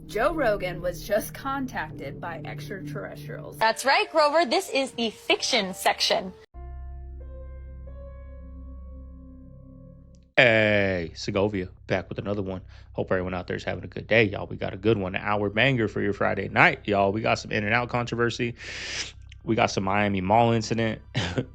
Joe Rogan was just contacted by extraterrestrials. That's right, Grover. This is the fiction section. Hey, Segovia, back with another one. Hope everyone out there is having a good day, y'all. We got a good one, an hour banger for your Friday night, y'all. We got some in and out controversy. We got some Miami Mall incident.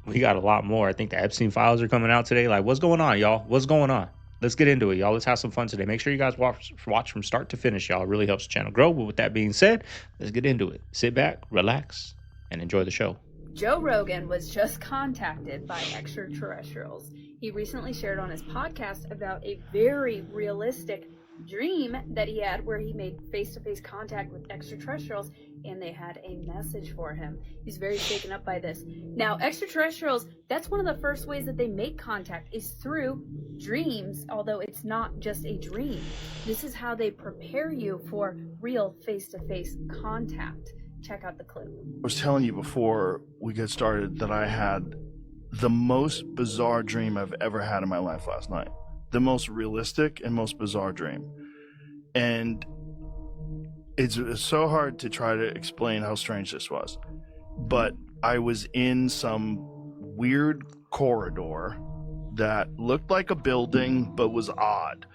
We got a lot more. I think the Epstein files are coming out today. Like, what's going on, y'all? What's going on? Let's get into it, y'all. Let's have some fun today. Make sure you guys watch from start to finish, y'all. It really helps the channel grow. But with that being said, let's get into it. Sit back, relax, and enjoy the show. Joe Rogan was just contacted by extraterrestrials. He recently shared on his podcast about a very realistic dream that he had where he made face-to-face contact with extraterrestrials and they had a message for him. He's very shaken up by this. Now, extraterrestrials, that's one of the first ways that they make contact is through dreams, although it's not just a dream. This is how they prepare you for real face-to-face contact. Check out the clip. I was telling you before we get started that I had the most bizarre dream I've ever had in my life last night. The most realistic and most bizarre dream. And it's so hard to try to explain how strange this was. But I was in some weird corridor that looked like a building but was odd.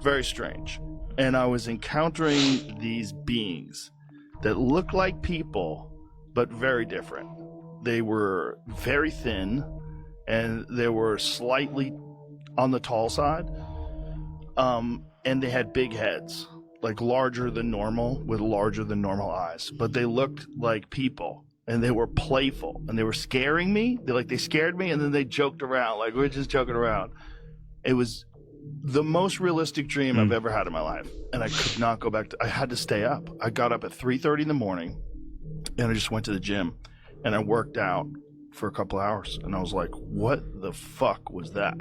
Very strange. And I was encountering these beings that looked like people, but very different. They were very thin, and they were slightly on the tall side, and they had big heads, like larger than normal, with larger than normal eyes. But they looked like people, and they were playful, and they were scaring me. They scared me, and then they joked around, like we were just joking around. It was the most realistic dream I've ever had in my life, and I could not go back to. I had to stay up. I got up at 3:30 in the morning, and I just went to the gym, and I worked out for a couple hours, and I was like, "What the fuck was that?"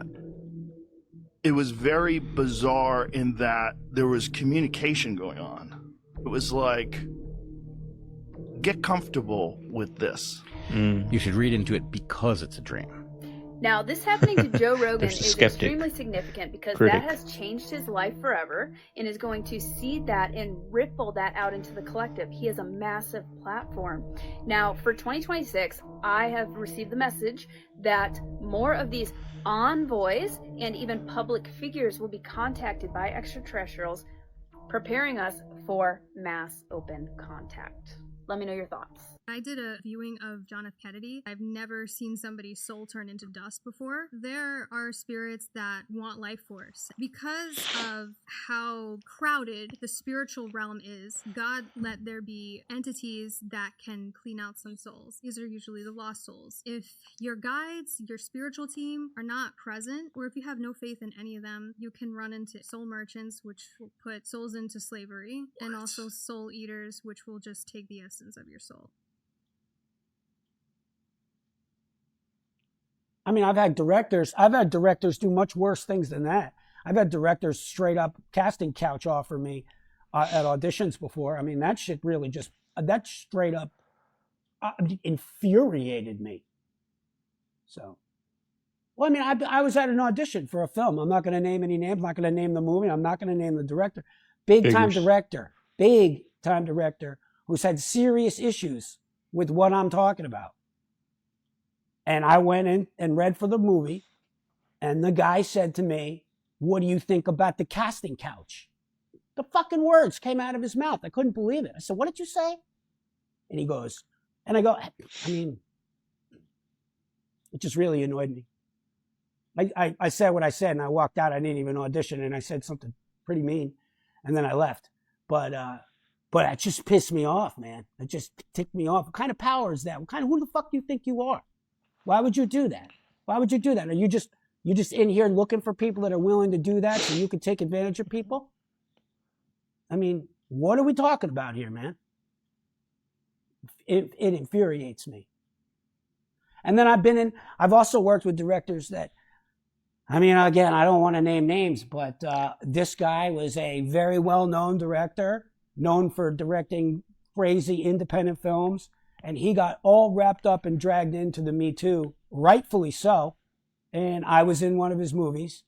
It was very bizarre in that there was communication going on. It was like, get comfortable with this. You should read into it because it's a dream. Now, this happening to Joe Rogan is skeptic. extremely significant because Critic. that has changed his life forever and is going to seed that and ripple that out into the collective. He has a massive platform. Now, for 2026, I have received the message that more of these envoys and even public figures will be contacted by extraterrestrials, preparing us for mass open contact. Let me know your thoughts. I did a viewing of John F. Kennedy. I've never seen somebody's soul turn into dust before. There are spirits that want life force. Because of how crowded the spiritual realm is, God let there be entities that can clean out some souls. These are usually the lost souls. If your guides, your spiritual team are not present, or if you have no faith in any of them, you can run into soul merchants, which will put souls into slavery, and also soul eaters, which will just take the essence of your soul. I mean, I've had directors do much worse things than that. I've had directors straight up casting couch offer me at auditions before. I mean, that shit really just, that straight up infuriated me. So, well, I mean, I was at an audition for a film. I'm not going to name any names. I'm not going to name the movie. I'm not going to name the director. Big time director who's had serious issues with what I'm talking about. And I went in and read for the movie, and the guy said to me, "What do you think about the casting couch?" The fucking words came out of his mouth. I couldn't believe it. I said, "What did you say?" And he goes, and I go, I mean, it just really annoyed me. I said what I said, and I walked out. I didn't even audition, and I said something pretty mean, and then I left. But it just pissed me off, man. It just ticked me off. What kind of power is that? Who the fuck do you think you are? Why would you do that? Why would you do that? Are you just in here looking for people that are willing to do that so you can take advantage of people? I mean, what are we talking about here, man? It infuriates me. And then I've also worked with directors that, I mean, again, I don't want to name names, but this guy was a very well-known director, known for directing crazy independent films. And he got all wrapped up and dragged into the Me Too, rightfully so. And I was in one of his movies.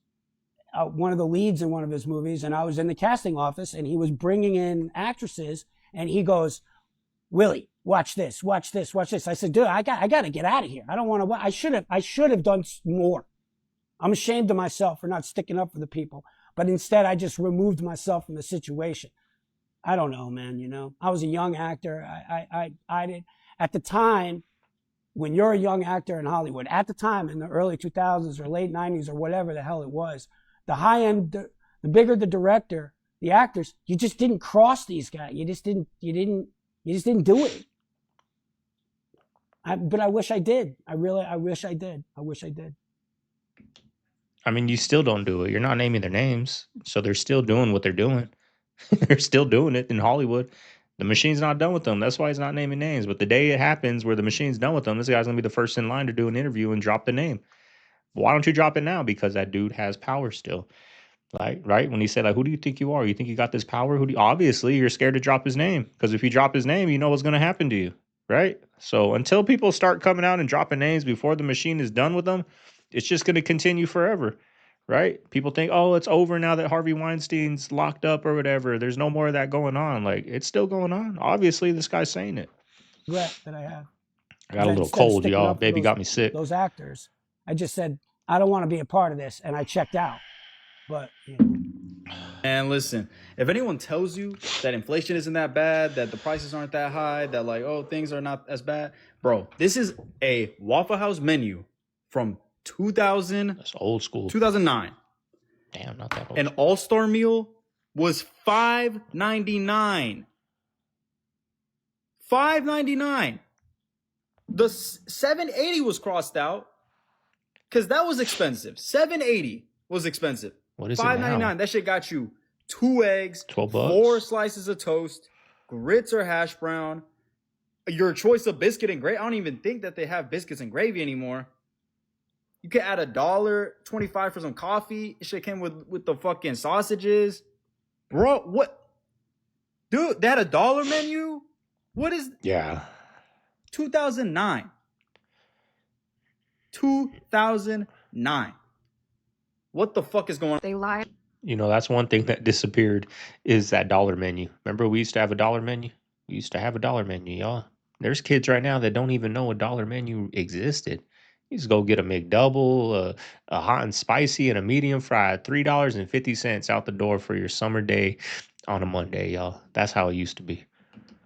one of the leads in one of his movies, and I was in the casting office, and he was bringing in actresses, and he goes, "Willie, watch this, watch this, watch this." I said, "Dude, I got to get out of here. I don't want to. I should have done more. I'm ashamed of myself for not sticking up for the people, but instead I just removed myself from the situation." I don't know, man. You know, I was a young actor. I did at the time. When you're a young actor in Hollywood, at the time in the early 2000s or late 90s or whatever the hell it was, the high end, the bigger the director, the actors, you just didn't cross these guys. You just didn't do it. But I wish I did. I wish I did. I mean, you still don't do it. You're not naming their names, so they're still doing what they're doing. They're still doing it in Hollywood. The machine's not done with them. That's why he's not naming names. But the day it happens where the machine's done with them, this guy's going to be the first in line to do an interview and drop the name. Why don't you drop it now? Because that dude has power still. Like, right? When he said, like, who do you think you are? You think you got this power? Obviously, you're scared to drop his name. Because if you drop his name, you know what's going to happen to you. Right? So until people start coming out and dropping names before the machine is done with them, it's just going to continue forever. Right? People think, oh, it's over now that Harvey Weinstein's locked up or whatever. There's no more of that going on. Like, it's still going on. Obviously, this guy's saying it. Regret that I have. I got a little cold, y'all. Baby got me sick. Those actors, I just said, I don't want to be a part of this, and I checked out. But, you know. And listen, if anyone tells you that inflation isn't that bad, that the prices aren't that high, that like, oh, things are not as bad, bro, this is a Waffle House menu from 2000. That's old school. 2009. Damn, not that old. An all-star meal was $5.99. $5.99. The $7.80 was crossed out because that was expensive. $7.80 was expensive. What is $5.99. it now? That shit got you 2 eggs, $12, 4 slices of toast, grits or hash brown, your choice of biscuit and gravy. I don't even think that they have biscuits and gravy anymore. You could add $1.25 for some coffee. It shit came with the fucking sausages. Bro, what? Dude, they had $1 menu? What is... Yeah. 2009. 2009. What the fuck is going on? They lie. You know, that's one thing that disappeared is that dollar menu. Remember we used to have a dollar menu? We used to have a dollar menu, y'all. There's kids right now that don't even know a dollar menu existed. You just go get a McDouble, a hot and spicy, and a medium fried. $3.50 out the door for your summer day on a Monday, y'all. That's how it used to be.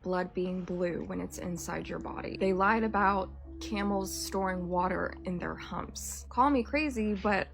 Blood being blue when it's inside your body. They lied about camels storing water in their humps. Call me crazy, but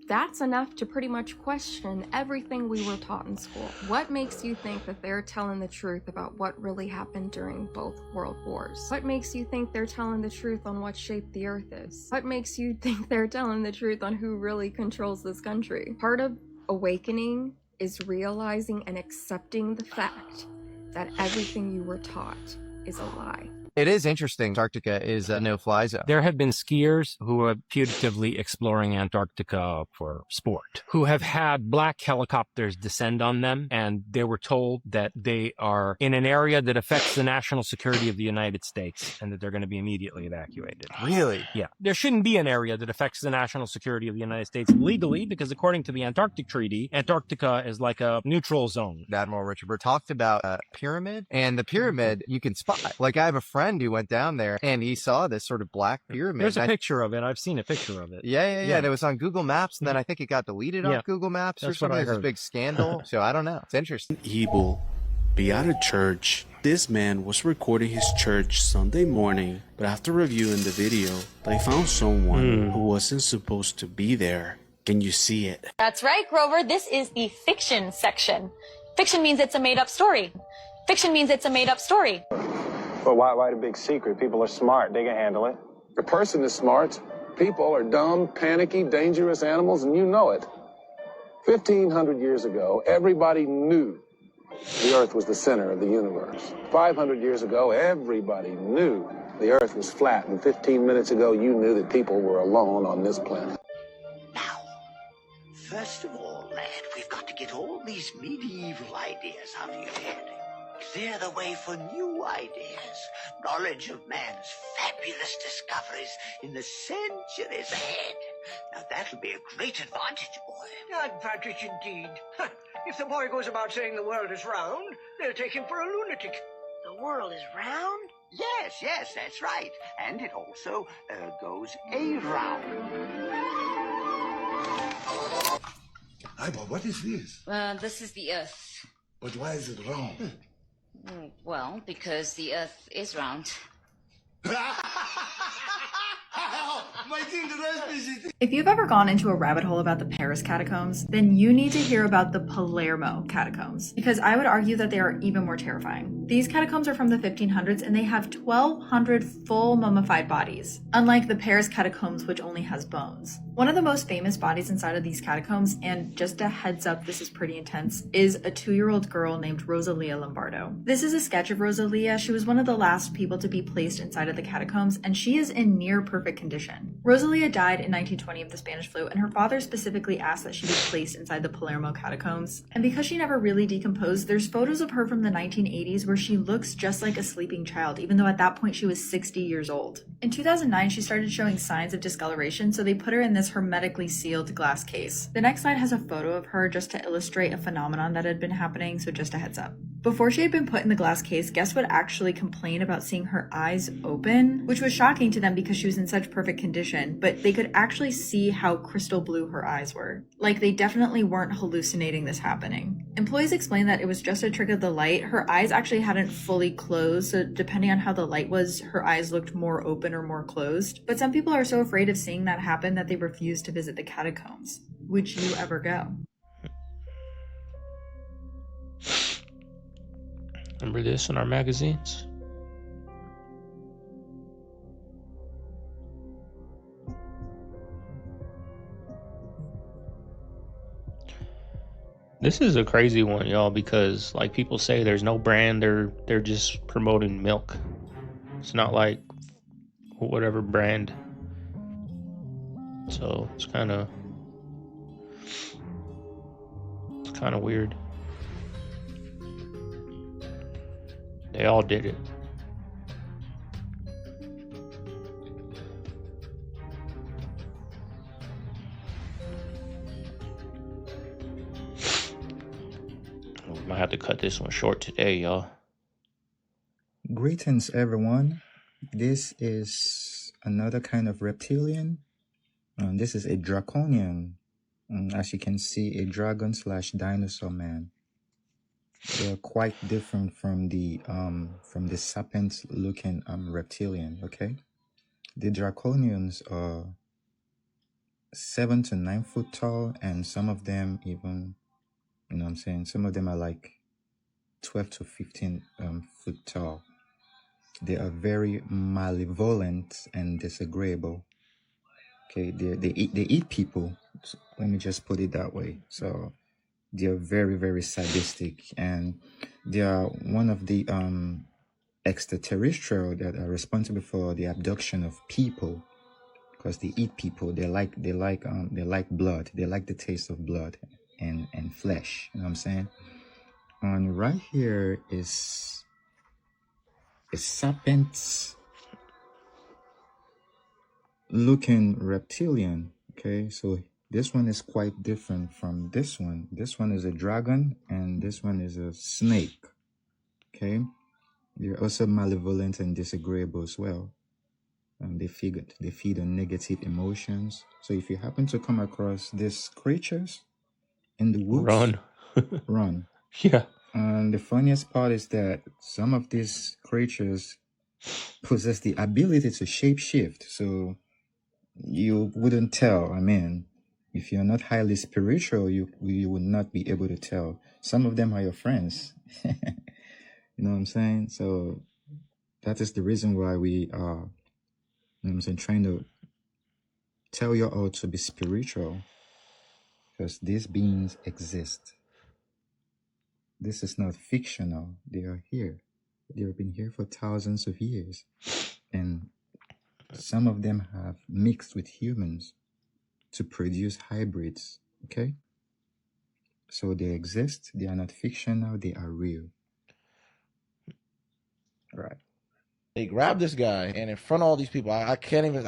that's enough to pretty much question everything we were taught in school. What makes you think that they're telling the truth about what really happened during both world wars? What makes you think they're telling the truth on what shape the earth is? What makes you think they're telling the truth on who really controls this country? Part of awakening is realizing and accepting the fact that everything you were taught is a lie. It is interesting. Antarctica is a no-fly zone. There have been skiers who are putatively exploring Antarctica for sport, who have had black helicopters descend on them, and they were told that they are in an area that affects the national security of the United States and that they're going to be immediately evacuated. Really? Yeah. There shouldn't be an area that affects the national security of the United States legally, because according to the Antarctic Treaty, Antarctica is like a neutral zone. Admiral Richard Burr talked about a pyramid, and the pyramid you can spot. Like, I have a friend who went down there and he saw this sort of black pyramid. There's a picture of it. I've seen a picture of it. Yeah. And it was on Google Maps, and then I think it got deleted off Google Maps or something. There's a big scandal. So I don't know. It's interesting. Evil. Be out of church. This man was recording his church Sunday morning, but after reviewing the video, they found someone who wasn't supposed to be there. Can you see it? That's right, Grover. This is the fiction section. Fiction means it's a made-up story. Fiction means it's a made-up story. But why the big secret? People are smart. They can handle it. The person is smart. People are dumb, panicky, dangerous animals, and you know it. 1,500 years ago, everybody knew the Earth was the center of the universe. 500 years ago, everybody knew the Earth was flat. And 15 minutes ago, you knew that people were alone on this planet. Now, first of all, lad, we've got to get all these medieval ideas out of your head. Clear the way for new ideas. Knowledge of man's fabulous discoveries in the centuries ahead. Now that'll be a great advantage, boy. Advantage indeed. If the boy goes about saying the world is round, they'll take him for a lunatic. The world is round? Yes, that's right. And it also goes around. Ivor, what is this? This is the Earth. But why is it round? Well, because the Earth is round. If you've ever gone into a rabbit hole about the Paris catacombs, then you need to hear about the Palermo catacombs, because I would argue that they are even more terrifying. These catacombs are from the 1500s and they have 1,200 full mummified bodies, unlike the Paris catacombs, which only has bones. One of the most famous bodies inside of these catacombs, and just a heads up, this is pretty intense, is a 2-year-old girl named Rosalia Lombardo. This is a sketch of Rosalia. She was one of the last people to be placed inside of the catacombs, and she is in near perfect condition. Rosalia died in 1920 of the Spanish flu, and her father specifically asked that she be placed inside the Palermo catacombs. And because she never really decomposed, there's photos of her from the 1980s where she looks just like a sleeping child, even though at that point she was 60 years old. In 2009, she started showing signs of discoloration, so they put her in this hermetically sealed glass case. The next slide has a photo of her just to illustrate a phenomenon that had been happening, so just a heads up. Before she had been put in the glass case, guests would actually complain about seeing her eyes open, which was shocking to them because she was in such perfect condition, but they could actually see how crystal blue her eyes were. Like, they definitely weren't hallucinating this happening. Employees explained that it was just a trick of the light. Her eyes actually hadn't fully closed, so depending on how the light was, her eyes looked more open or more closed. But some people are so afraid of seeing that happen that they refuse to visit the catacombs. Would you ever go? Remember this in our magazines? This is a crazy one, y'all, because like people say there's no brand, they're just promoting milk. It's not like whatever brand. So it's kind of weird. They all did it. We might have to cut this one short today, y'all. Greetings, everyone. This is another kind of reptilian. This is a draconian. As you can see, a dragon / dinosaur man. They're quite different from the serpent-looking reptilian. Okay, the draconians are 7 to 9 foot tall, and some of them even, some of them are like 12 to 15 foot tall. They are very malevolent and disagreeable. Okay, they eat people. So let me just put it that way. So they are very, very sadistic, and they are one of the extraterrestrial that are responsible for the abduction of people, because they eat people. They like blood. They like the taste of blood and flesh. You know what I'm saying? And right here is a serpent looking reptilian. Okay, so this one is quite different from this one. This one is a dragon, and this one is a snake. Okay, they're also malevolent and disagreeable as well. They feed on negative emotions. So if you happen to come across these creatures in the woods, run. Run. Yeah. And the funniest part is that some of these creatures possess the ability to shapeshift. So you wouldn't tell. I mean, if you're not highly spiritual, you would not be able to tell. Some of them are your friends. You know what I'm saying? So that is the reason why we are, trying to tell you all to be spiritual, because these beings exist. This is not fictional. They are here. They have been here for thousands of years. And some of them have mixed with humans to produce hybrids. Okay? So they exist. They are not fictional. They are real. Right. They grab this guy, and in front of all these people, I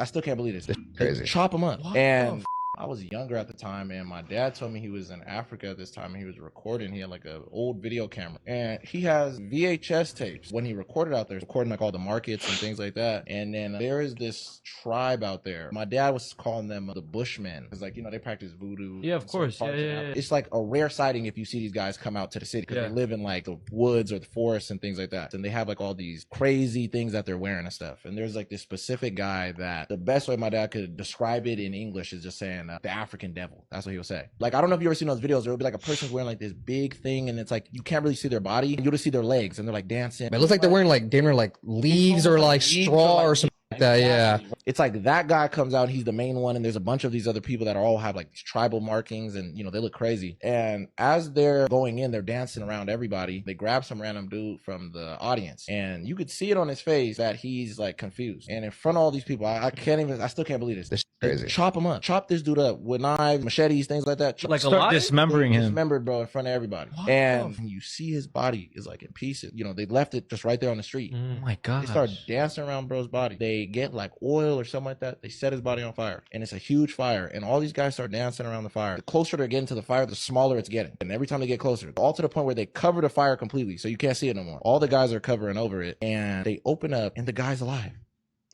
still can't believe this. They chop him up. And I was younger at the time, and my dad told me he was in Africa at this time, and he was recording. He had like an old video camera, and he has VHS tapes when he recorded out there, recording like all the markets and things like that. And then there is this tribe out there. My dad was calling them the Bushmen, because like, you know, they practice voodoo. Yeah, of course. Yeah. It's like a rare sighting if you see these guys come out to the city, because they live in like the woods or the forests and things like that. And they have like all these crazy things that they're wearing and stuff. And there's like this specific guy that the best way my dad could describe it in English is just saying the African devil. That's what he would say. Like, I don't know if you ever seen those videos. There would be like a person wearing like this big thing, and it's like you can't really see their body, and you'll just see their legs, and they're like dancing. It looks like they're wearing like damn near like leaves or like straw or something like that. Yeah. It's like that guy comes out, he's the main one, and there's a bunch of these other people that all have like these tribal markings, and you know, they look crazy. And as they're going in, they're dancing around everybody. They grab some random dude from the audience, and you could see it on his face that he's like confused. And in front of all these people, I still can't believe this. This is crazy. Chop him up, chop this dude up with knives, machetes, things like that. Like start dismembering him. Dismembered, bro, in front of everybody. What? And you see his body is like in pieces. You know, they left it just right there on the street. Oh my god. They start dancing around bro's body. They get like oil or something like that. They set his body on fire, and it's a huge fire, and all these guys start dancing around the fire. The closer they're getting to the fire, the smaller it's getting, and every time they get closer, all to the point where they cover the fire completely, so you can't see it no more. All the guys are covering over it, and they open up, and the guy's alive.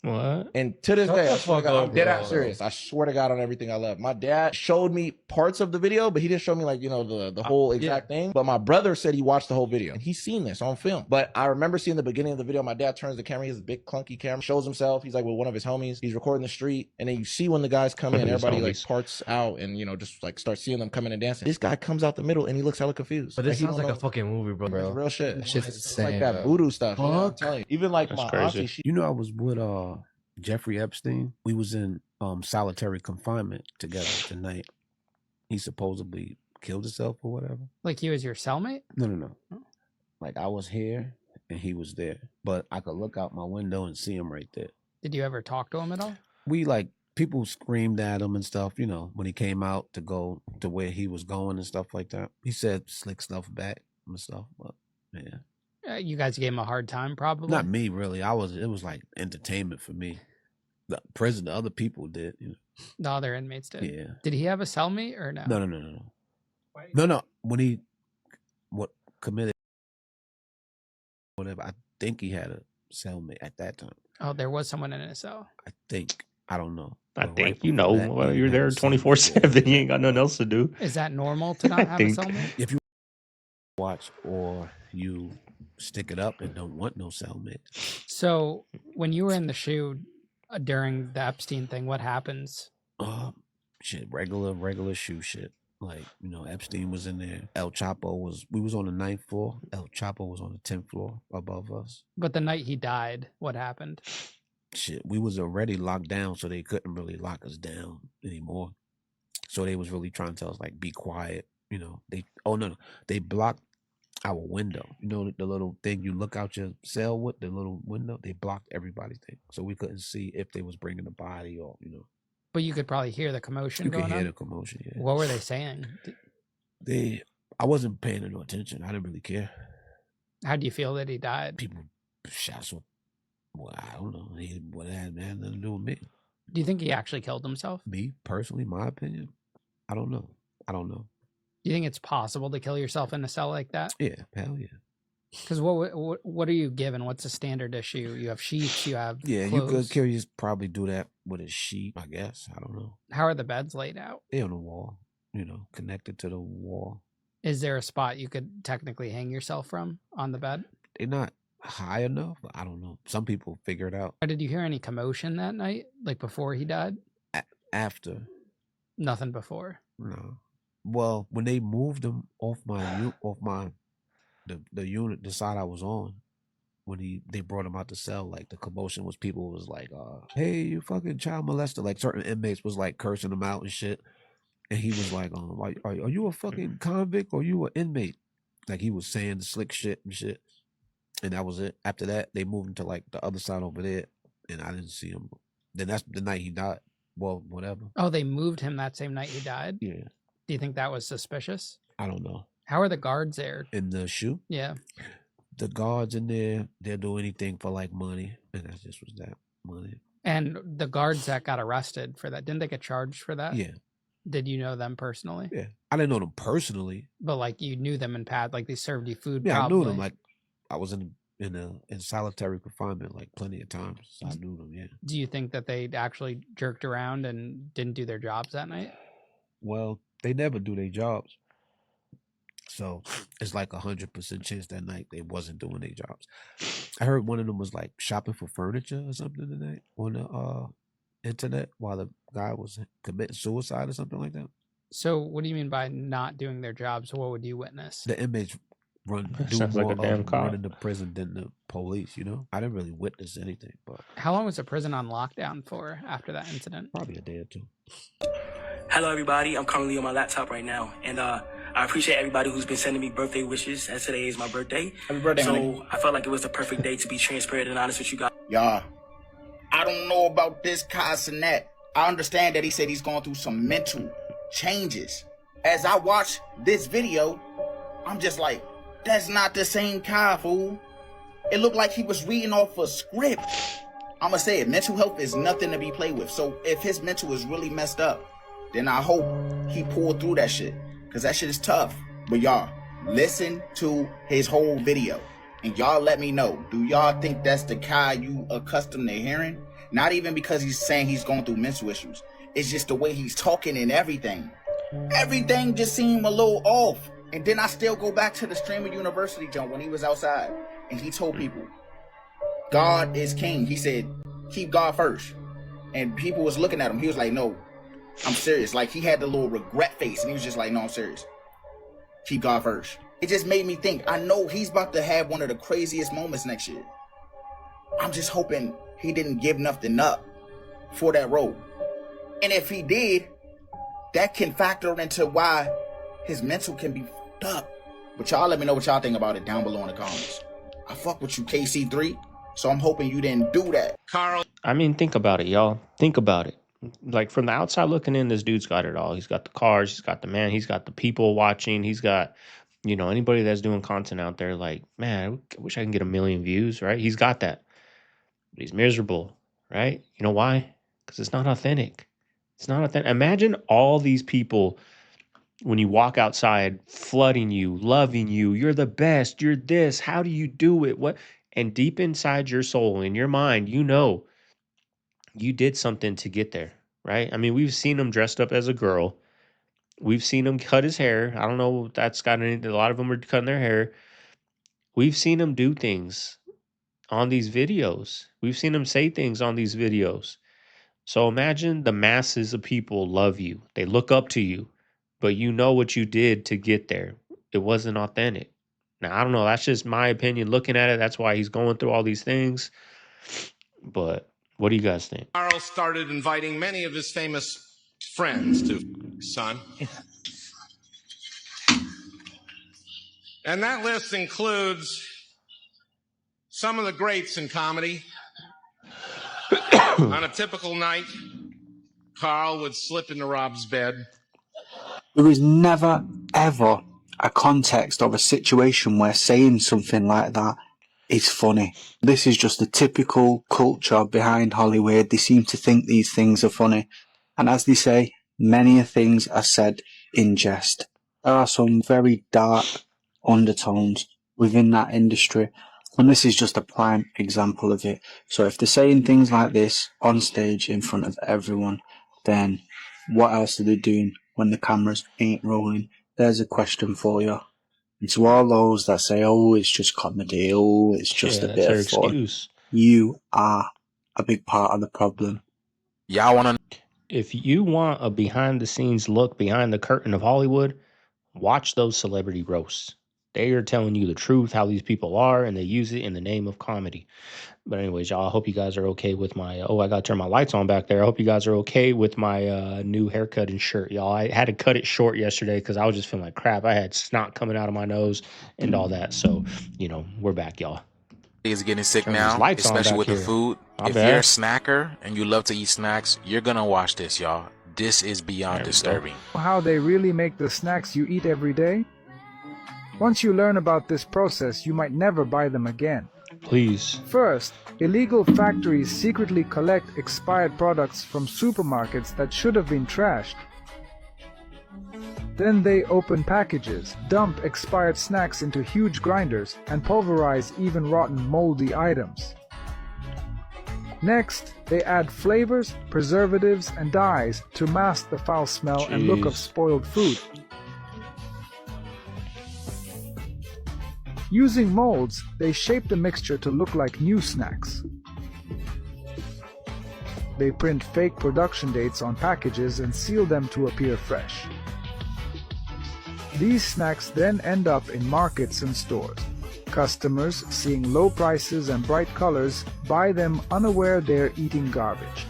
What? And to this day, I swear to God, I'm dead bro. ass serious. I swear to God on everything I love. My dad showed me parts of the video, but he didn't show me like, you know, the whole exact thing. But my brother said he watched the whole video, and he's seen this on film. But I remember seeing the beginning of the video. My dad turns the camera, he has a big clunky camera, shows himself. He's like with one of his homies. He's recording the street, and then you see when the guys come in, everybody like parts out, and you know, just like start seeing them coming and dancing. This guy comes out the middle, and he looks hella confused. But this he sounds don't like a know. fucking movie, bro. It's real shit. That shit's It's like insane, that bro. voodoo stuff. You know what I'm telling you. Even like That's my crazy. auntie, she You know, I was with Jeffrey Epstein. We was in solitary confinement together tonight. He supposedly killed himself or whatever. Like he was your cellmate? No. Like I was here and he was there, but I could look out my window and see him right there. Did you ever talk to him at all? We like people screamed at him and stuff, you know, when he came out to go to where he was going and stuff like that. He said slick stuff back and stuff, but yeah. You guys gave him a hard time, probably. Not me, really. It was like entertainment for me. The prison, the other people did. You know? The other inmates did. Yeah. Did he have a cellmate or no? No. When he committed whatever, I think he had a cellmate at that time. Oh, there was someone in his cell. I think. I don't know. I But think right you before know, that, well, he you're had there a cellmate. 24/7. You ain't got nothing else to do. Is that normal to not I have a think- cellmate? If you watch or you stick it up and don't want no cellmate. So when you were in the shoe during the Epstein thing, what happens? Shit, regular shoe shit. Like, you know, Epstein was in there. We was on the 9th floor. El Chapo was on the 10th floor above us. But the night he died, what happened? Shit, we was already locked down, so they couldn't really lock us down anymore. So they was really trying to tell us, like, be quiet. You know, they blocked our window. You know, the little thing you look out your cell with, the little window, they blocked everybody's thing. So we couldn't see if they was bringing the body or, you know. But you could probably hear the commotion You going could hear on. the commotion, yeah. What were they saying? I wasn't paying no attention. I didn't really care. How do you feel that he died? People shots were, well, I don't know. What had nothing to do with me. Do you think he actually killed himself? Me, personally, my opinion, I don't know. Do you think it's possible to kill yourself in a cell like that? Yeah, hell yeah. Because what are you given? What's a standard issue? You have sheets, you have Yeah, clothes. you could curious probably do that with a sheet, I guess. I don't know. How are the beds laid out? They're on the wall, you know, connected to the wall. Is there a spot you could technically hang yourself from on the bed? They're not high enough. I don't know. Some people figure it out. Or did you hear any commotion that night, like before he died? After. Nothing before. No. Well, when they moved him off the unit, the side I was on, when they brought him out the cell, like the commotion was people was like, hey, you fucking child molester. Like certain inmates was like cursing him out and shit. And he was like, are you a fucking convict or you an inmate? Like he was saying slick shit and shit. And that was it. After that, they moved him to like the other side over there, and I didn't see him. Then that's the night he died. Well, whatever. Oh, they moved him that same night he died? Yeah. Do you think that was suspicious? I don't know. How are the guards there? In the shoe? Yeah. The guards in there, they'll do anything for like money. And that just was that money. And the guards that got arrested for that, didn't they get charged for that? Yeah. Did you know them personally? Yeah, I didn't know them personally, but like you knew them in past, like they served you food. Yeah, probably. I knew them. Like I was in solitary confinement like plenty of times, so I knew them. Yeah. Do you think that they actually jerked around and didn't do their jobs that night? Well, they never do their jobs, so it's like 100% chance that night they wasn't doing their jobs. I heard one of them was like shopping for furniture or something tonight on the internet while the guy was committing suicide or something like that. So what do you mean by not doing their jobs? What would you witness? The inmates do Sounds like more a damn of cop. running the prison than the police, you know? I didn't really witness anything, but How long was the prison on lockdown for after that incident? probably a day or two. Hello, everybody. I'm currently on my laptop right now, and I appreciate everybody who's been sending me birthday wishes, as today is my birthday. Happy birthday, so honey. I felt like it was the perfect day to be transparent and honest with you guys. Y'all, I don't know about this Kai Cenat. I understand that he said he's going through some mental changes. As I watch this video, I'm just like, that's not the same Kai, fool. It looked like he was reading off a script. I'm gonna say it, mental health is nothing to be played with. So if his mental is really messed up, then I hope he pulled through that shit, because that shit is tough. But y'all, listen to his whole video, and y'all let me know, do y'all think that's the Kai you accustomed to hearing? Not even because he's saying he's going through mental issues. It's just the way he's talking and everything. Everything just seemed a little off. And then I still go back to the Streamer University jump when he was outside, and he told people, God is king. He said, keep God first. And people was looking at him. He was like, no, I'm serious. Like, he had the little regret face, and he was just like, no, I'm serious. Keep God first. It just made me think, I know he's about to have one of the craziest moments next year. I'm just hoping he didn't give nothing up for that role. And if he did, that can factor into why his mental can be fucked up. But y'all let me know what y'all think about it down below in the comments. I fuck with you, KC3, so I'm hoping you didn't do that. Carl. I mean, think about it, y'all. Think about it. Like, from the outside looking in, this dude's got it all. He's got the cars, he's got the man, he's got the people watching, he's got, you know, anybody that's doing content out there, like, man, I wish I can get 1 million views, right? He's got that. But he's miserable, right? You know why? Because it's not authentic. It's not authentic. Imagine all these people, when you walk outside, flooding you, loving you, you're the best, you're this, how do you do it? What? And deep inside your soul, in your mind, you know you did something to get there, right? I mean, we've seen him dressed up as a girl. We've seen him cut his hair. I don't know if that's got any, a lot of them are cutting their hair. We've seen him do things on these videos. We've seen him say things on these videos. So imagine the masses of people love you. They look up to you, but you know what you did to get there. It wasn't authentic. Now, I don't know. That's just my opinion looking at it. That's why he's going through all these things. But what do you guys think? Carl started inviting many of his famous friends to son. And that list includes some of the greats in comedy. On a typical night, Carl would slip into Rob's bed. There is never, ever a context of a situation where saying something like that is funny. This is just the typical culture behind Hollywood. They seem to think these things are funny. And as they say, many things are said in jest. There are some very dark undertones within that industry. And this is just a prime example of it. So if they're saying things like this on stage in front of everyone, then what else are they doing when the cameras ain't rolling? There's a question for you. And to all those that say, oh, it's just comedy, oh, it's just a bit of fun. Excuse. You are a big part of the problem. Y'all want to? If you want a behind the scenes look behind the curtain of Hollywood, watch those celebrity roasts. They are telling you the truth, how these people are, and they use it in the name of comedy. But anyways, y'all, I hope you guys are okay with my, I got to turn my lights on back there. I hope you guys are okay with my new haircut and shirt, y'all. I had to cut it short yesterday because I was just feeling like crap. I had snot coming out of my nose and all that. So, you know, we're back, y'all. Is getting sick Turn these now, lights on especially back with the here. food. My If bad. you're a snacker and you love to eat snacks, you're gonna watch this, y'all. This is beyond disturbing. How they really make the snacks you eat every day? Once you learn about this process, you might never buy them again. Please. First, illegal factories secretly collect expired products from supermarkets that should have been trashed. Then they open packages, dump expired snacks into huge grinders, and pulverize even rotten, moldy items. Next, they add flavors, preservatives, and dyes to mask the foul smell and look of spoiled food. Using molds, they shape the mixture to look like new snacks. They print fake production dates on packages and seal them to appear fresh. These snacks then end up in markets and stores. Customers, seeing low prices and bright colors, buy them unaware they're eating garbage.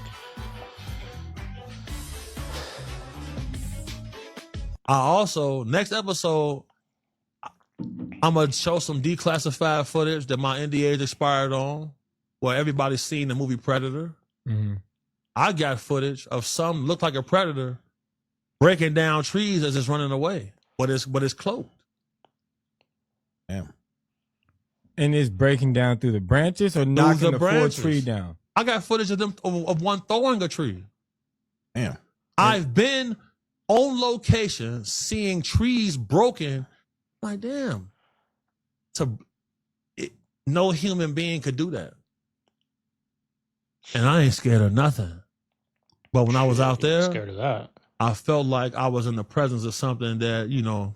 I also, next episode, I'm going to show some declassified footage that my NDA expired on, where everybody's seen the movie Predator. Mm-hmm. I got footage of some look like a predator breaking down trees as it's running away, but it's cloaked. Damn. And it's breaking down through the branches or knocking the full tree down? I got footage of them of one throwing a tree. Damn. I've been on location seeing trees broken. Like, damn. No human being could do that. And I ain't scared of nothing. But when I was out there, scared of that. I felt like I was in the presence of something that, you know,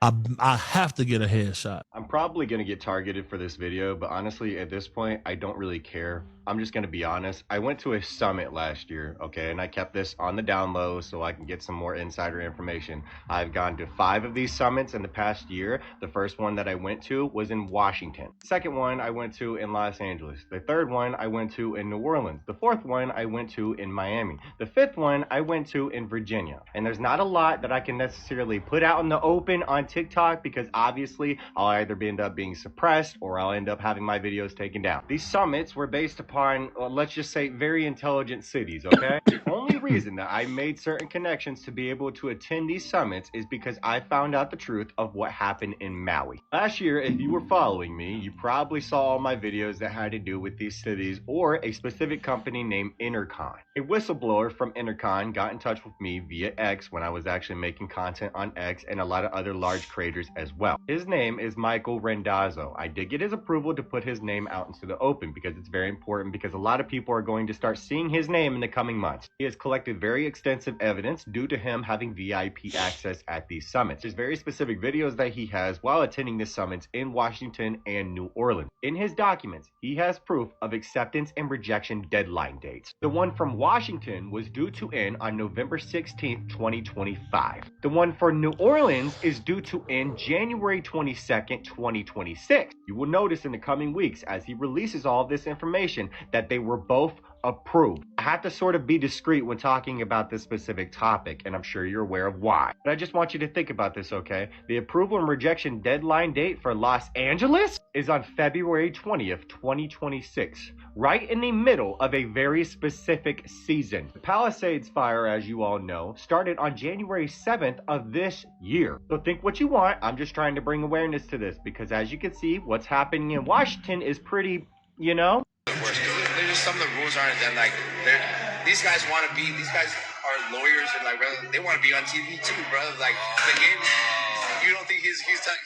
I have to get a headshot. I'm probably going to get targeted for this video, but honestly, at this point, I don't really care. I'm just going to be honest. I went to a summit last year, okay, and I kept this on the down low so I can get some more insider information. I've gone to 5 of these summits in the past year. The first one that I went to was in Washington. The second one I went to in Los Angeles. The third one I went to in New Orleans. The fourth one I went to in Miami. The fifth one I went to in Virginia. And there's not a lot that I can necessarily put out in the open on TikTok because obviously I'll either end up being suppressed or I'll end up having my videos taken down. These summits were based upon, well, let's just say, very intelligent cities, okay? The only reason that I made certain connections to be able to attend these summits is because I found out the truth of what happened in Maui. Last year, if you were following me, you probably saw all my videos that had to do with these cities or a specific company named Intercon. A whistleblower from Intercon got in touch with me via X when I was actually making content on X and a lot of other large creators as well. His name is Michael Rendazzo. I did get his approval to put his name out into the open because it's very important because a lot of people are going to start seeing his name in the coming months. He has collected very extensive evidence due to him having VIP access at these summits. There's very specific videos that he has while attending the summits in Washington and New Orleans. In his documents, he has proof of acceptance and rejection deadline dates. The one from Washington was due to end on November 16th, 2025. The one for New Orleans is due to end January 22nd, 2026. You will notice in the coming weeks as he releases all of this information that they were both approved. I have to sort of be discreet when talking about this specific topic, and I'm sure you're aware of why. But I just want you to think about this, okay? The approval and rejection deadline date for Los Angeles is on February 20th, 2026, right in the middle of a very specific season. The Palisades fire, as you all know, started on January 7th of this year. So think what you want. I'm just trying to bring awareness to this because as you can see, what's happening in Washington is pretty, you know? Some of the rules aren't that like these guys are lawyers and like they want to be on TV too, bro. Like the game, you don't think he's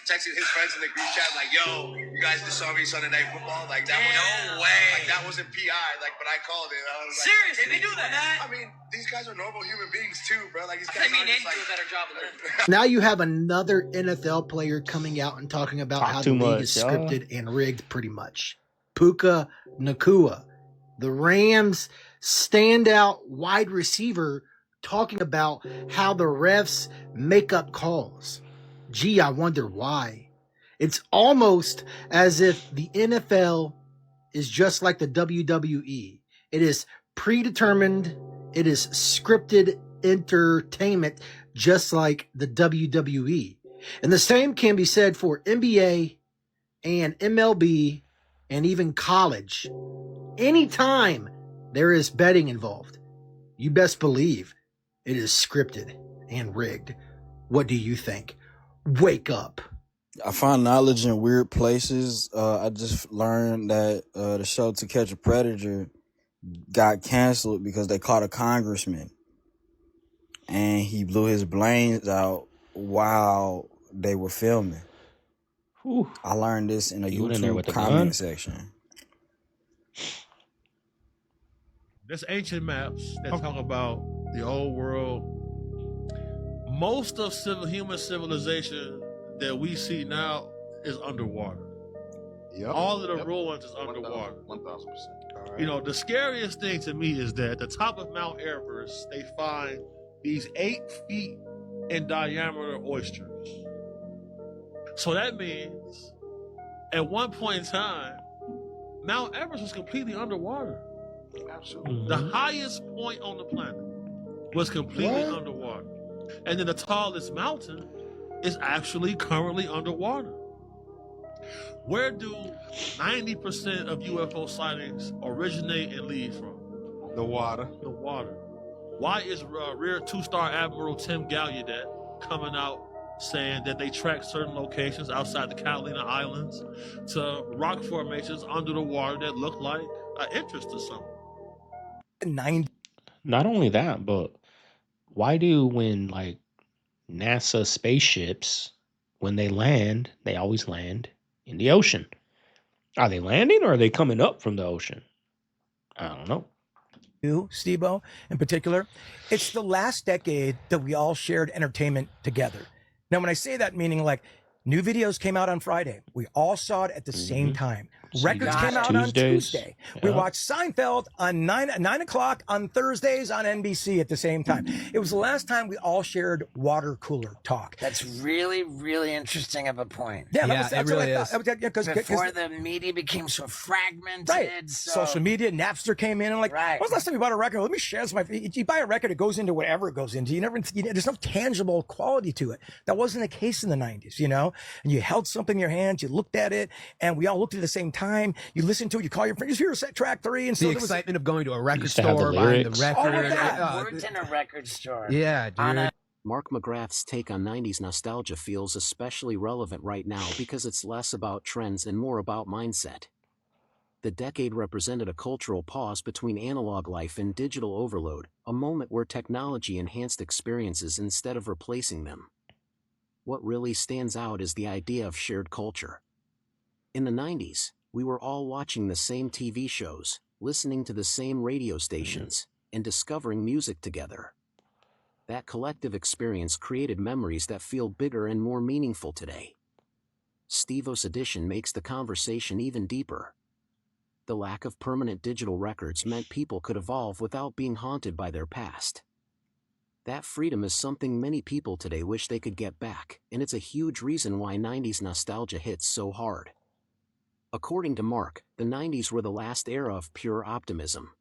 texting his friends in the group chat like, "Yo, you guys just saw me Sunday Night Football." Like that no way. Like that wasn't PI. Like, but I called it. I was like, seriously, they do that. I mean, these guys are normal human beings too, bro. Like these guys. I mean, they do a better job than them. Now you have another NFL player coming out and talking about how the league is scripted and rigged, pretty much. Puka Nacua, the Rams standout wide receiver, talking about how the refs make up calls. Gee, I wonder why. It's almost as if the NFL is just like the WWE. It is predetermined. It is scripted entertainment, just like the WWE. And the same can be said for NBA and MLB and even college. Anytime there is betting involved, you best believe it is scripted and rigged. What do you think? Wake up. I find knowledge in weird places. I just learned that the show To Catch a Predator got canceled because they caught a congressman and he blew his brains out while they were filming. Whew. I learned this in a He went in there YouTube with a comment gun? section. There's ancient maps that talk about the old world. Most of human civilization that we see now is underwater. Yep. All of the ruins is underwater. 1,000%. You know, the scariest thing to me is that at the top of Mount Everest, they find these 8 feet in diameter oysters. So that means at one point in time, Mount Everest was completely underwater. Absolutely. The highest point on the planet was completely underwater. And then the tallest mountain is actually currently underwater. Where do 90% of UFO sightings originate and lead from? The water. The water. Why is Rear 2-Star Admiral Tim Gallaudet coming out saying that they track certain locations outside the Catalina Islands to rock formations under the water that look like an interest to someone? Not only that, but why do when like NASA spaceships, when they land, they always land in the ocean? Are they landing or are they coming up from the ocean? I don't know. You, Steve-O, in particular, it's the last decade that we all shared entertainment together. Now, when I say that, meaning like new videos came out on Friday. We all saw it at the same time. Records came out on Tuesday. We watched Seinfeld on 9 o'clock on Thursdays on NBC at the same time. It was the last time we all shared water cooler talk. That's really, really interesting of a point. Yeah, that's it what really I is. thought. Before the media became so fragmented. Right. So... Social media, Napster came in and like, when was the last time you bought a record? Let me share this. You buy a record, it goes into whatever it goes into. There's no tangible quality to it. That wasn't the case in the 90s, you know? And you held something in your hands, you looked at it, and we all looked at it at the same time. You listened to it, you call your friends, here's track 3. And so the there was excitement of going to a record store, buying the record. All of that. Worked in a record store. Yeah, dude. Mark McGrath's take on 90s nostalgia feels especially relevant right now because it's less about trends and more about mindset. The decade represented a cultural pause between analog life and digital overload, a moment where technology enhanced experiences instead of replacing them. What really stands out is the idea of shared culture. In the 90s, we were all watching the same TV shows, listening to the same radio stations, and discovering music together. That collective experience created memories that feel bigger and more meaningful today. Steve-O's edition makes the conversation even deeper. The lack of permanent digital records meant people could evolve without being haunted by their past. That freedom is something many people today wish they could get back, and it's a huge reason why 90s nostalgia hits so hard. According to Mark, the 90s were the last era of pure optimism.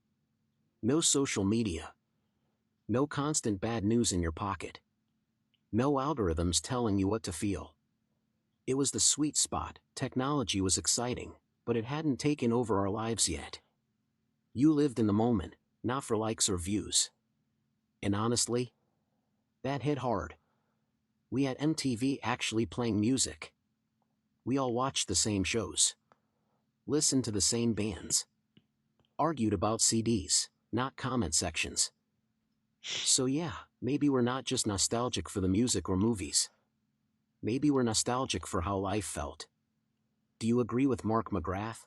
No social media. No constant bad news in your pocket. No algorithms telling you what to feel. It was the sweet spot. Technology was exciting, but it hadn't taken over our lives yet. You lived in the moment, not for likes or views. And honestly, that hit hard. We had MTV actually playing music. We all watched the same shows. Listened to the same bands. Argued about CDs, not comment sections. So yeah, maybe we're not just nostalgic for the music or movies. Maybe we're nostalgic for how life felt. Do you agree with Mark McGrath?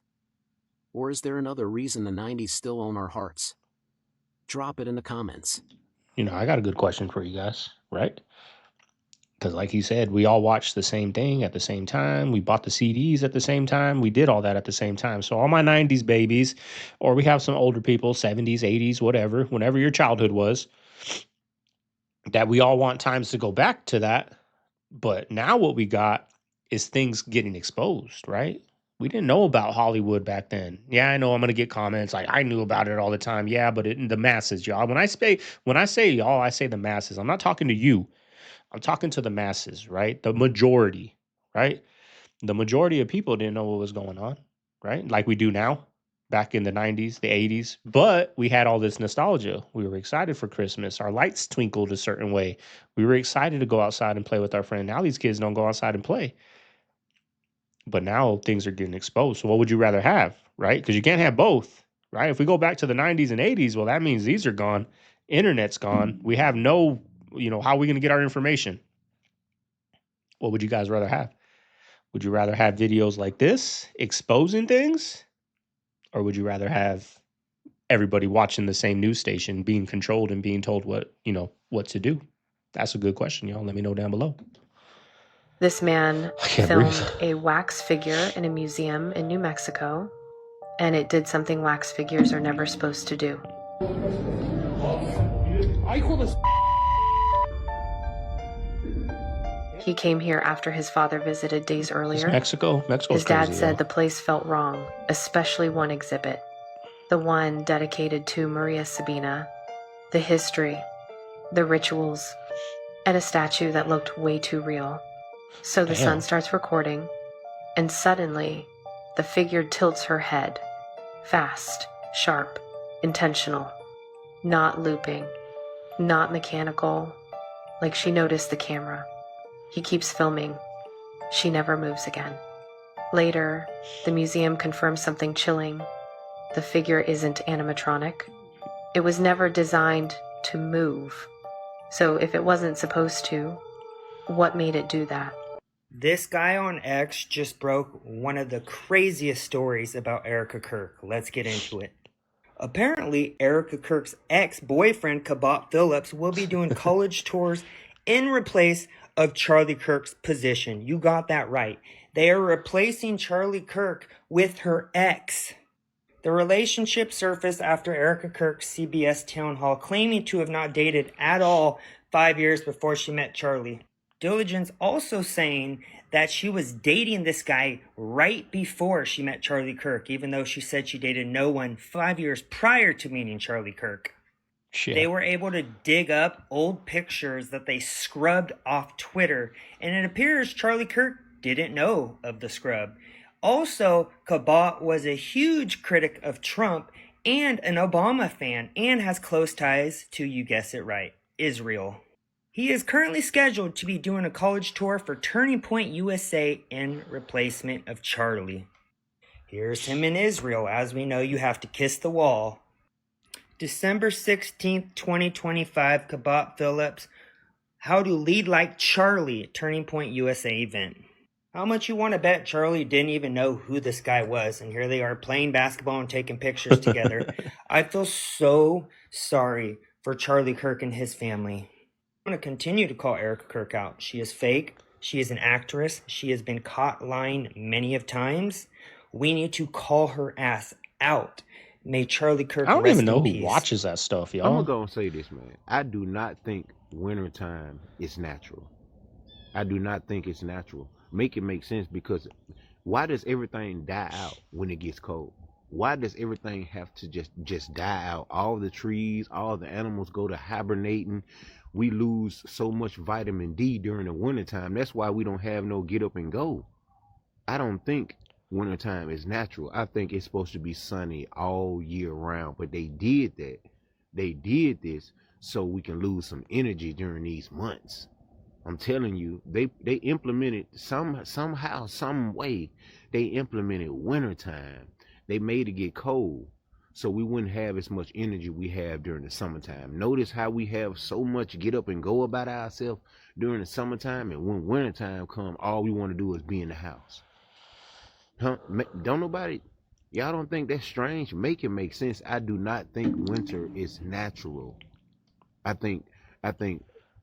Or is there another reason the 90s still own our hearts? Drop it in the comments. You know, I got a good question for you guys, right? Because like he said, we all watched the same thing at the same time. We bought the CDs at the same time. We did all that at the same time. So all my 90s babies, or we have some older people, 70s, 80s, whatever, whenever your childhood was, that we all want times to go back to that. But now what we got is things getting exposed, right? We didn't know about Hollywood back then. Yeah, I know I'm going to get comments like I knew about it all the time. Yeah, but the masses, y'all. When I say y'all, I say the masses. I'm not talking to you. I'm talking to the masses, right? The majority, right? The majority of people didn't know what was going on, right? Like we do now, back in the 90s, the 80s. But we had all this nostalgia. We were excited for Christmas. Our lights twinkled a certain way. We were excited to go outside and play with our friend. Now these kids don't go outside and play. But now things are getting exposed. So what would you rather have, right? Because you can't have both, right? If we go back to the 90s and 80s, well, that means these are gone. Internet's gone. We have no how are we going to get our information? What would you guys rather have? Would you rather have videos like this exposing things? Or would you rather have everybody watching the same news station being controlled and being told what to do? That's a good question, y'all. Let me know down below. This man filmed a wax figure in a museum in New Mexico, and it did something wax figures are never supposed to do. He came here after his father visited days earlier. Mexico's his dad crazy, said y'all. the place felt wrong, especially one exhibit, the one dedicated to Maria Sabina, the history, the rituals, and a statue that looked way too real. So the son starts recording, and suddenly the figure tilts her head. Fast, sharp, intentional. Not looping, not mechanical, like she noticed the camera. He keeps filming. She never moves again. Later, the museum confirms something chilling. The figure isn't animatronic. It was never designed to move. So if it wasn't supposed to, what made it do that? This guy on X just broke one of the craziest stories about Erica Kirk. Let's get into it. Apparently, Erica Kirk's ex-boyfriend, Kabot Phillips, will be doing college tours in replace of Charlie Kirk's position. You got that right. They are replacing Charlie Kirk with her ex. The relationship surfaced after Erica Kirk's CBS town hall claiming to have not dated at all 5 years before she met Charlie. Diligence also saying that she was dating this guy right before she met Charlie Kirk, even though she said she dated no one 5 years prior to meeting Charlie Kirk. Shit. They were able to dig up old pictures that they scrubbed off Twitter, and it appears Charlie Kirk didn't know of the scrub. Also, Kabot was a huge critic of Trump and an Obama fan, and has close ties to, you guess it right, Israel. He is currently scheduled to be doing a college tour for Turning Point USA in replacement of Charlie. Here's him in Israel. As we know, you have to kiss the wall. December 16th, 2025, Kabot Phillips, How to Lead Like Charlie, Turning Point USA event. How much you want to bet Charlie didn't even know who this guy was, and here they are playing basketball and taking pictures together. I feel so sorry for Charlie Kirk and his family. I'm going to continue to call Erica Kirk out. She is fake. She is an actress. She has been caught lying many of times. We need to call her ass out. May Charlie Kirk I don't rest even know in who peace. watches that stuff, y'all. I'm gonna go and say this, man. I do not think wintertime is natural. I do not think it's natural. Make it make sense, because why does everything die out when it gets cold? Why does everything have to just die out? All the trees, all the animals go to hibernating. We lose so much vitamin D during the wintertime. That's why we don't have no get up and go. I don't think wintertime is natural. I think it's supposed to be sunny all year round. But they did that. They did this so we can lose some energy during these months. I'm telling you, they implemented somehow, some way, they implemented wintertime. They made it get cold so we wouldn't have as much energy we have during the summertime. Notice how we have so much get up and go about ourselves during the summertime, and when wintertime comes, all we want to do is be in the house. Huh? Don't nobody, y'all don't think that's strange? Make it make sense. I do not think winter is natural. I think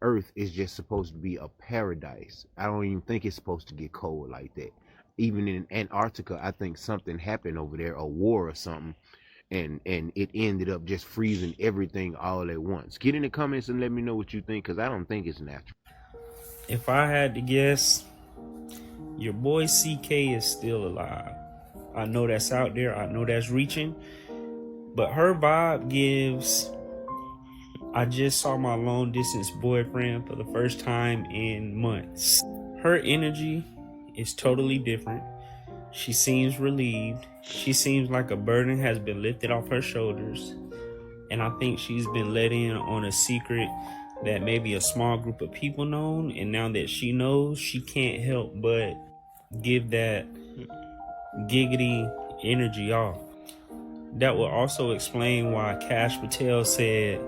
Earth is just supposed to be a paradise. I don't even think it's supposed to get cold like that. Even in Antarctica, I think something happened over there, a war or something, and it ended up just freezing everything all at once. Get in the comments and let me know what you think, because I don't think it's natural. If I had to guess, your boy CK is still alive. I know that's out there. I know that's reaching. But her vibe gives, I just saw my long distance boyfriend for the first time in months. Her energy is totally different. She seems relieved. She seems like a burden has been lifted off her shoulders. And I think she's been let in on a secret that maybe a small group of people know. And now that she knows, she can't help but give that giggity energy off. That will also explain why Cash Patel said,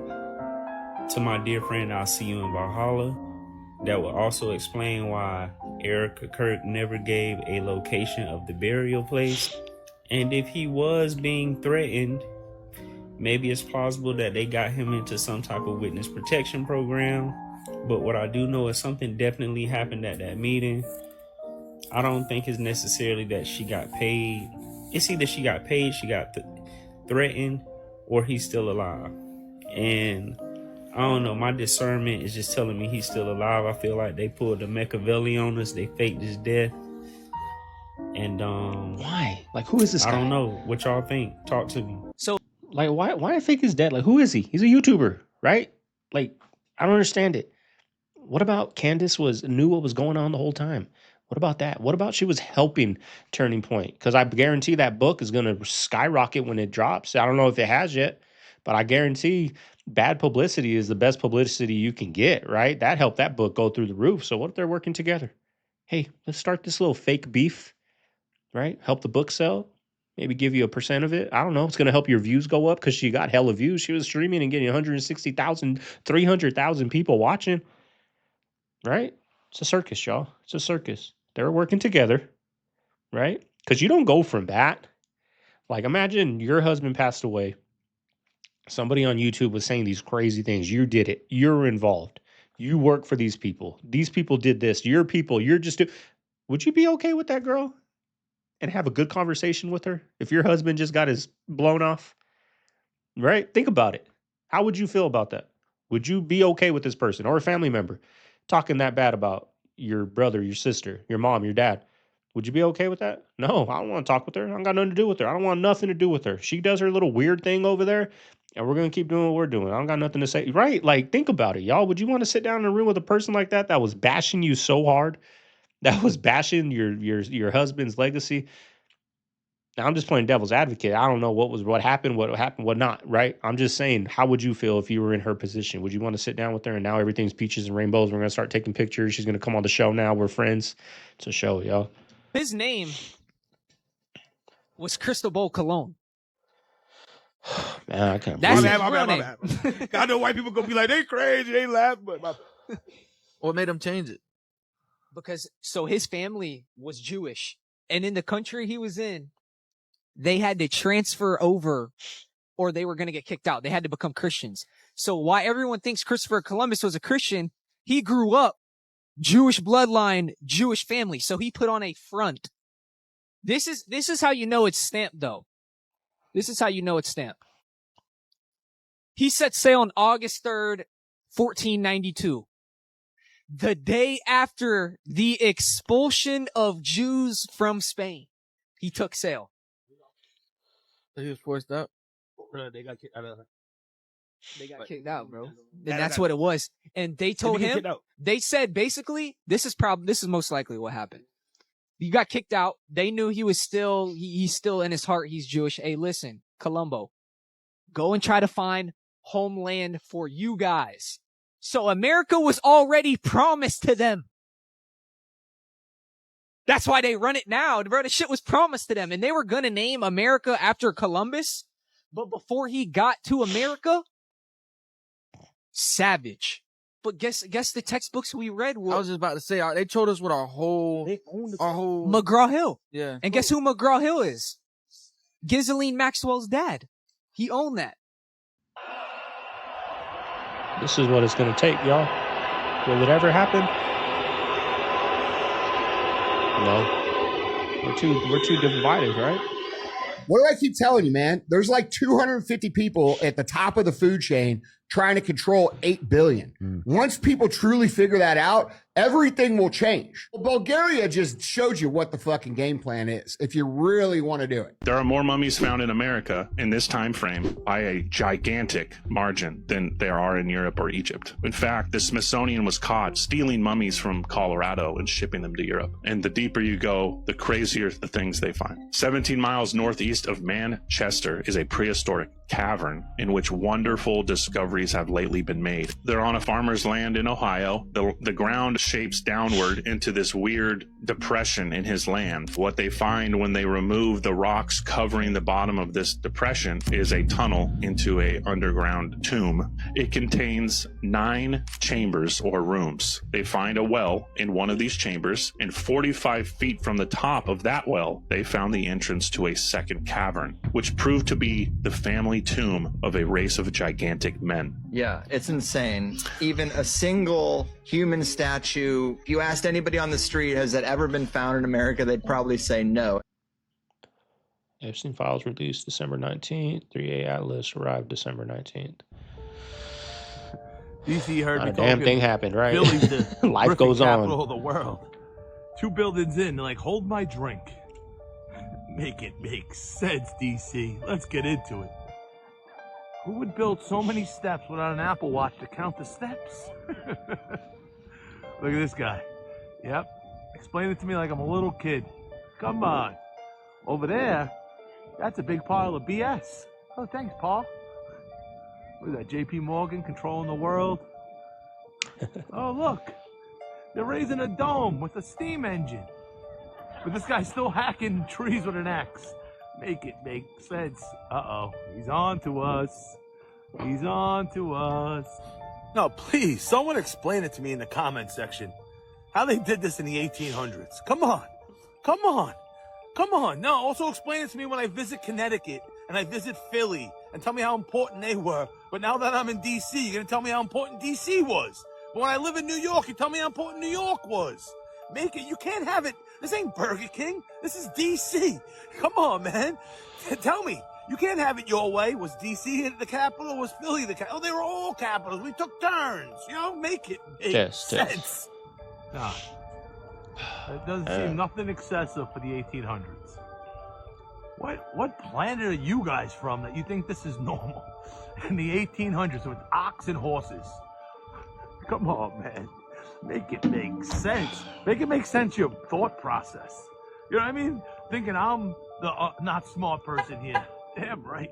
to my dear friend, I'll see you in Valhalla. That would also explain why Erica Kirk never gave a location of the burial place. And if he was being threatened, maybe it's plausible that they got him into some type of witness protection program. But what I do know is something definitely happened at that meeting. I don't think it's necessarily that she got paid. It's either she got paid, she got threatened, or he's still alive. And I don't know, my discernment is just telling me he's still alive. I feel like they pulled the Machiavelli on us. They faked his death. And why? Like, who is this guy? I don't know. What y'all think? Talk to me. So, like, why I fake his dead? Like, who is he? He's a YouTuber, right? Like, I don't understand it. What about Candace knew what was going on the whole time? What about that? What about she was helping Turning Point? Because I guarantee that book is going to skyrocket when it drops. I don't know if it has yet, but I guarantee bad publicity is the best publicity you can get, right? That helped that book go through the roof. So what if they're working together? Hey, let's start this little fake beef, right? Help the book sell. Maybe give you 1% of it. I don't know. It's going to help your views go up because she got hella views. She was streaming and getting 160,000, 300,000 people watching, right? It's a circus, y'all. It's a circus. They're working together, right? Because you don't go from that. Like, imagine your husband passed away. Somebody on YouTube was saying these crazy things. You did it. You're involved. You work for these people. These people did this. Your people. You're just... Would you be okay with that girl? And have a good conversation with her? If your husband just got his blown off? Right? Think about it. How would you feel about that? Would you be okay with this person or a family member talking that bad about your brother, your sister, your mom, your dad? Would you be okay with that? No, I don't want to talk with her. I don't got nothing to do with her. I don't want nothing to do with her. She does her little weird thing over there, and we're going to keep doing what we're doing. I don't got nothing to say. Right? Like, think about it, y'all. Would you want to sit down in a room with a person like that was bashing you so hard, that was bashing your husband's legacy? Now, I'm just playing devil's advocate. I don't know what happened, what not, right? I'm just saying, how would you feel if you were in her position? Would you want to sit down with her and now everything's peaches and rainbows? We're going to start taking pictures. She's going to come on the show now. We're friends. It's a show, y'all. His name was Cristobal Colon. Man, I can't That's believe his it. real name. I know white people gonna be like, they crazy, they laugh, but What made him change it? Because so his family was Jewish, and in the country he was in, they had to transfer over or they were going to get kicked out. They had to become Christians. So why everyone thinks Christopher Columbus was a Christian, he grew up Jewish bloodline, Jewish family. So he put on a front. This is how you know it's stamped, though. This is how you know it's stamped. He set sail on August 3rd, 1492. The day after the expulsion of Jews from Spain, he took sail. He was forced out. They got kicked out. They got kicked out, bro. And that's what it was. And they told him, they said basically, this is most likely what happened. You got kicked out. They knew he was still, he's still in his heart, he's Jewish. Hey, listen, Columbo, go and try to find homeland for you guys. So America was already promised to them. That's why they run it now. Bro, the shit was promised to them. And they were going to name America after Columbus. But before he got to America, savage. But guess the textbooks we read were... I was just about to say, they told us what our whole... McGraw-Hill. Yeah. And guess who McGraw-Hill is? Ghislaine Maxwell's dad. He owned that. This is what it's going to take, y'all. Will it ever happen? No. We're too divided, right? What do I keep telling you, man? There's like 250 people at the top of the food chain trying to control 8 billion. Once people truly figure that out, everything will change. Well, Bulgaria just showed you what the fucking game plan is if you really want to do it. There are more mummies found in America in this time frame by a gigantic margin than there are in Europe or Egypt. In fact, the Smithsonian was caught stealing mummies from Colorado and shipping them to Europe. And the deeper you go, the crazier the things they find. 17 miles northeast of Manchester is a prehistoric cavern in which wonderful discoveries discoveries have lately been made. They're on a farmer's land in Ohio. The ground shapes downward into this weird depression in his land. What they find when they remove the rocks covering the bottom of this depression is a tunnel into a underground tomb. It contains 9 chambers or rooms. They find a well in one of these chambers, and 45 feet from the top of that well, they found the entrance to a second cavern, which proved to be the family tomb of a race of gigantic men. Yeah, it's insane. Even a single human statue, if you asked anybody on the street, has that ever been found in America, they'd probably say no. Epstein files released December 19th. 3A Atlas arrived December 19th. DC heard Not me a damn talking. thing happened, right? Philly's the Life goes on. capital of the world. 2 buildings in, they're like, hold my drink. Make it make sense, DC. Let's get into it. Who would build so many steps without an Apple Watch to count the steps? Look at this guy. Yep. Explain it to me like I'm a little kid. Come on. Over there, that's a big pile of BS. Oh, thanks, Paul. What is that, JP Morgan controlling the world? Oh, look. They're raising a dome with a steam engine. But this guy's still hacking trees with an axe. Make it make sense. Uh-oh. He's on to us. He's on to us. No, please, someone explain it to me in the comment section. How they did this in the 1800s. Come on. Come on. Come on. No, also explain it to me when I visit Connecticut and I visit Philly and tell me how important they were. But now that I'm in D.C., you're going to tell me how important D.C. was. But when I live in New York, you tell me how important New York was. Make it. You can't have it. This ain't Burger King. This is D.C. Come on, man. Tell me. You can't have it your way. Was D.C. the capital or was Philly the capital? Oh, they were all capitals. We took turns. You know, make it make sense. Nah. It doesn't seem nothing excessive for the 1800s. What planet are you guys from that you think this is normal? In the 1800s with ox and horses. Come on, man. Make it make sense. Make it make sense your thought process. You know what I mean? Thinking I'm the not smart person here. Damn right.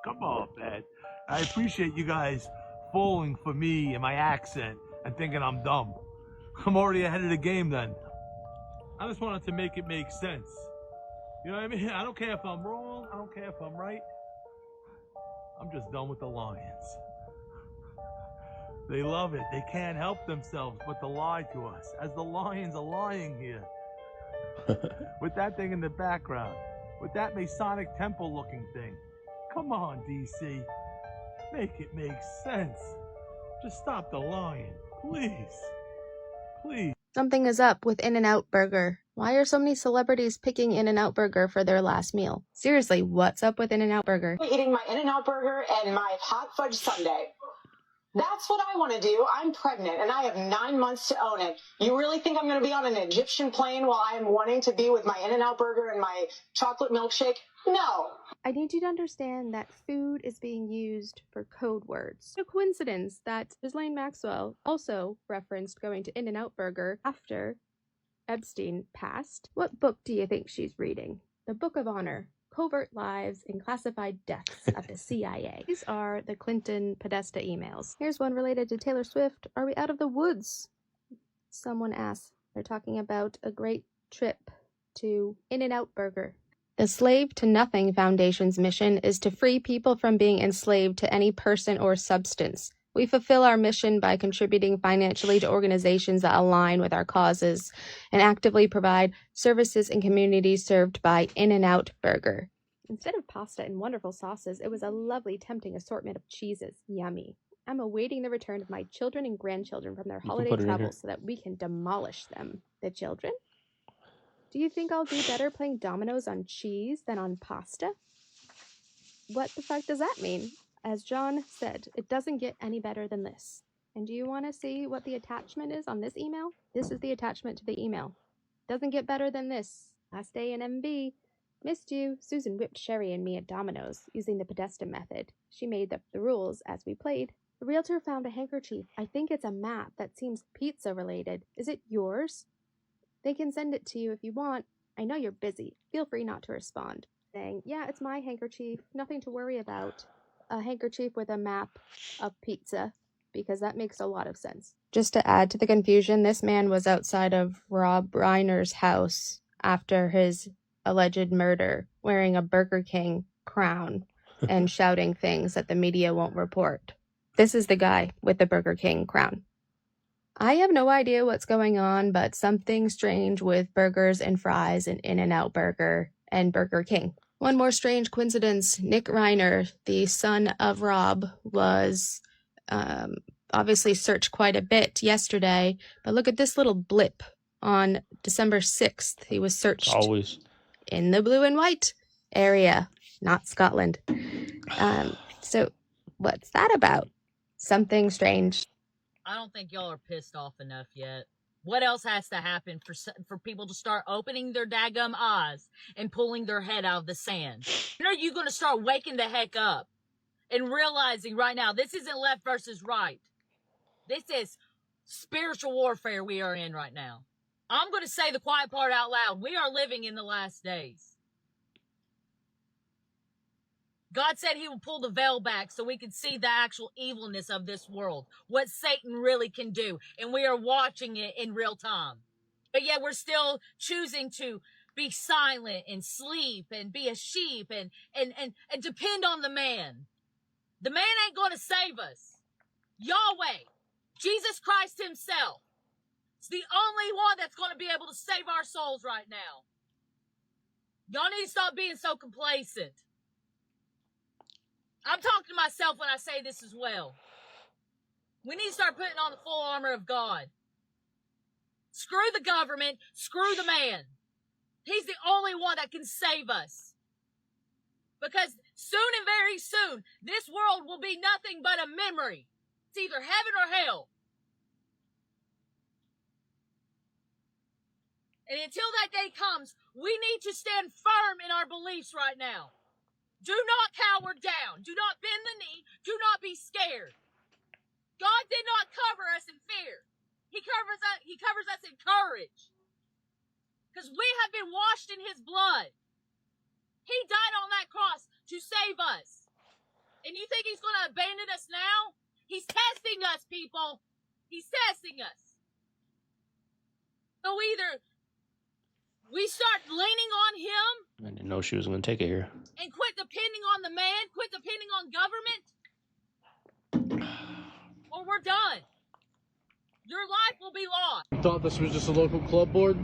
Come on, man. I appreciate you guys falling for me and my accent and thinking I'm dumb. I'm already ahead of the game then. I just wanted to make it make sense. You know what I mean? I don't care if I'm wrong. I don't care if I'm right. I'm just done with the Lions. They love it. They can't help themselves but to lie to us, as the Lions are lying here. With that thing in the background, with that Masonic temple looking thing. Come on, DC. Make it make sense. Just stop the lying, please. Please. Something is up with In-N-Out Burger. Why are so many celebrities picking In-N-Out Burger for their last meal? Seriously, what's up with In-N-Out Burger? Eating my In-N-Out Burger and my hot fudge sundae. That's what I want to do. I'm pregnant and I have 9 months to own it. You really think I'm going to be on an Egyptian plane while I am wanting to be with my In-N-Out Burger and my chocolate milkshake? No. I need you to understand that food is being used for code words. No coincidence that Ghislaine Maxwell also referenced going to In-N-Out Burger after Epstein passed. What book do you think she's reading? The Book of Honor. Covert Lives and Classified Deaths of the CIA. These are the Clinton Podesta emails. Here's one related to Taylor Swift. Are we out of the woods? Someone asks. They're talking about a great trip to In-N-Out Burger. The Slave to Nothing Foundation's mission is to free people from being enslaved to any person or substance. We fulfill our mission by contributing financially to organizations that align with our causes and actively provide services in communities served by In-N-Out Burger. Instead of pasta and wonderful sauces, it was a lovely, tempting assortment of cheeses. Yummy. I'm awaiting the return of my children and grandchildren from their holiday travels so that we can demolish them. The children? Do you think I'll do better playing dominoes on cheese than on pasta? What the fuck does that mean? As John said, it doesn't get any better than this. And do you want to see what the attachment is on this email? This is the attachment to the email. Doesn't get better than this. Last day in MV. Missed you. Susan whipped Sherry and me at dominoes using the Podesta method. She made up the rules as we played. The realtor found a handkerchief. I think it's a map that seems pizza related. Is it yours? They can send it to you if you want. I know you're busy. Feel free not to respond. Saying, yeah, it's my handkerchief. Nothing to worry about. a handkerchief with a map of pizza, because that makes a lot of sense. Just to add to the confusion, this man was outside of Rob Reiner's house after his alleged murder, wearing a Burger King crown and shouting things that the media won't report. This is the guy with the Burger King crown. I have no idea what's going on, but something strange with burgers and fries and In-N-Out Burger and Burger King. One more strange coincidence, Nick Reiner, the son of Rob, was obviously searched quite a bit yesterday, but look at this little blip on December 6th. He was searched in the blue and white area, not Scotland. So what's that about? Something strange. I don't think y'all are pissed off enough yet. What else has to happen for people to start opening their daggum eyes and pulling their head out of the sand? When are you going to start waking the heck up and realizing right now this isn't left versus right? This is spiritual warfare we are in right now. I'm going to say the quiet part out loud. We are living in the last days. God said he will pull the veil back so we can see the actual evilness of this world, what Satan really can do, and we are watching it in real time. But yet we're still choosing to be silent and sleep and be a sheep and depend on the man. The man ain't going to save us. Yahweh, Jesus Christ himself, is the only one that's going to be able to save our souls right now. Y'all need to stop being so complacent. I'm talking to myself when I say this as well. We need to start putting on the full armor of God. Screw the government. Screw the man. He's the only one that can save us. Because soon and very soon, this world will be nothing but a memory. It's either heaven or hell. And until that day comes, we need to stand firm in our beliefs right now. Do not cower down. Do not bend the knee. Do not be scared. God did not cover us in fear. He covers us in courage. Because we have been washed in his blood. He died on that cross to save us. And you think he's going to abandon us now? He's testing us, people. He's testing us. So either we start leaning on him. I didn't know she was going to take it here. And quit depending on the man, quit depending on government, or we're done. Your life will be lost. You thought this was just a local club board?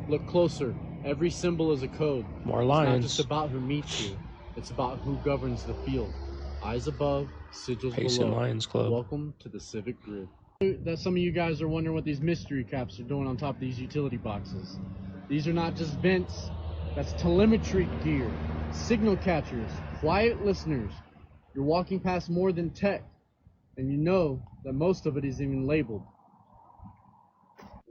Look closer. Every symbol is a code. More It's lions. not just about who meets you. It's about who governs the field. Eyes above, sigils Payson below. Lions Club. Welcome to the Civic Grid. That some of you guys are wondering what these mystery caps are doing on top of these utility boxes. These are not just vents. That's telemetry gear, signal catchers, quiet listeners. You're walking past more than tech, and you know that most of it isn't even labeled.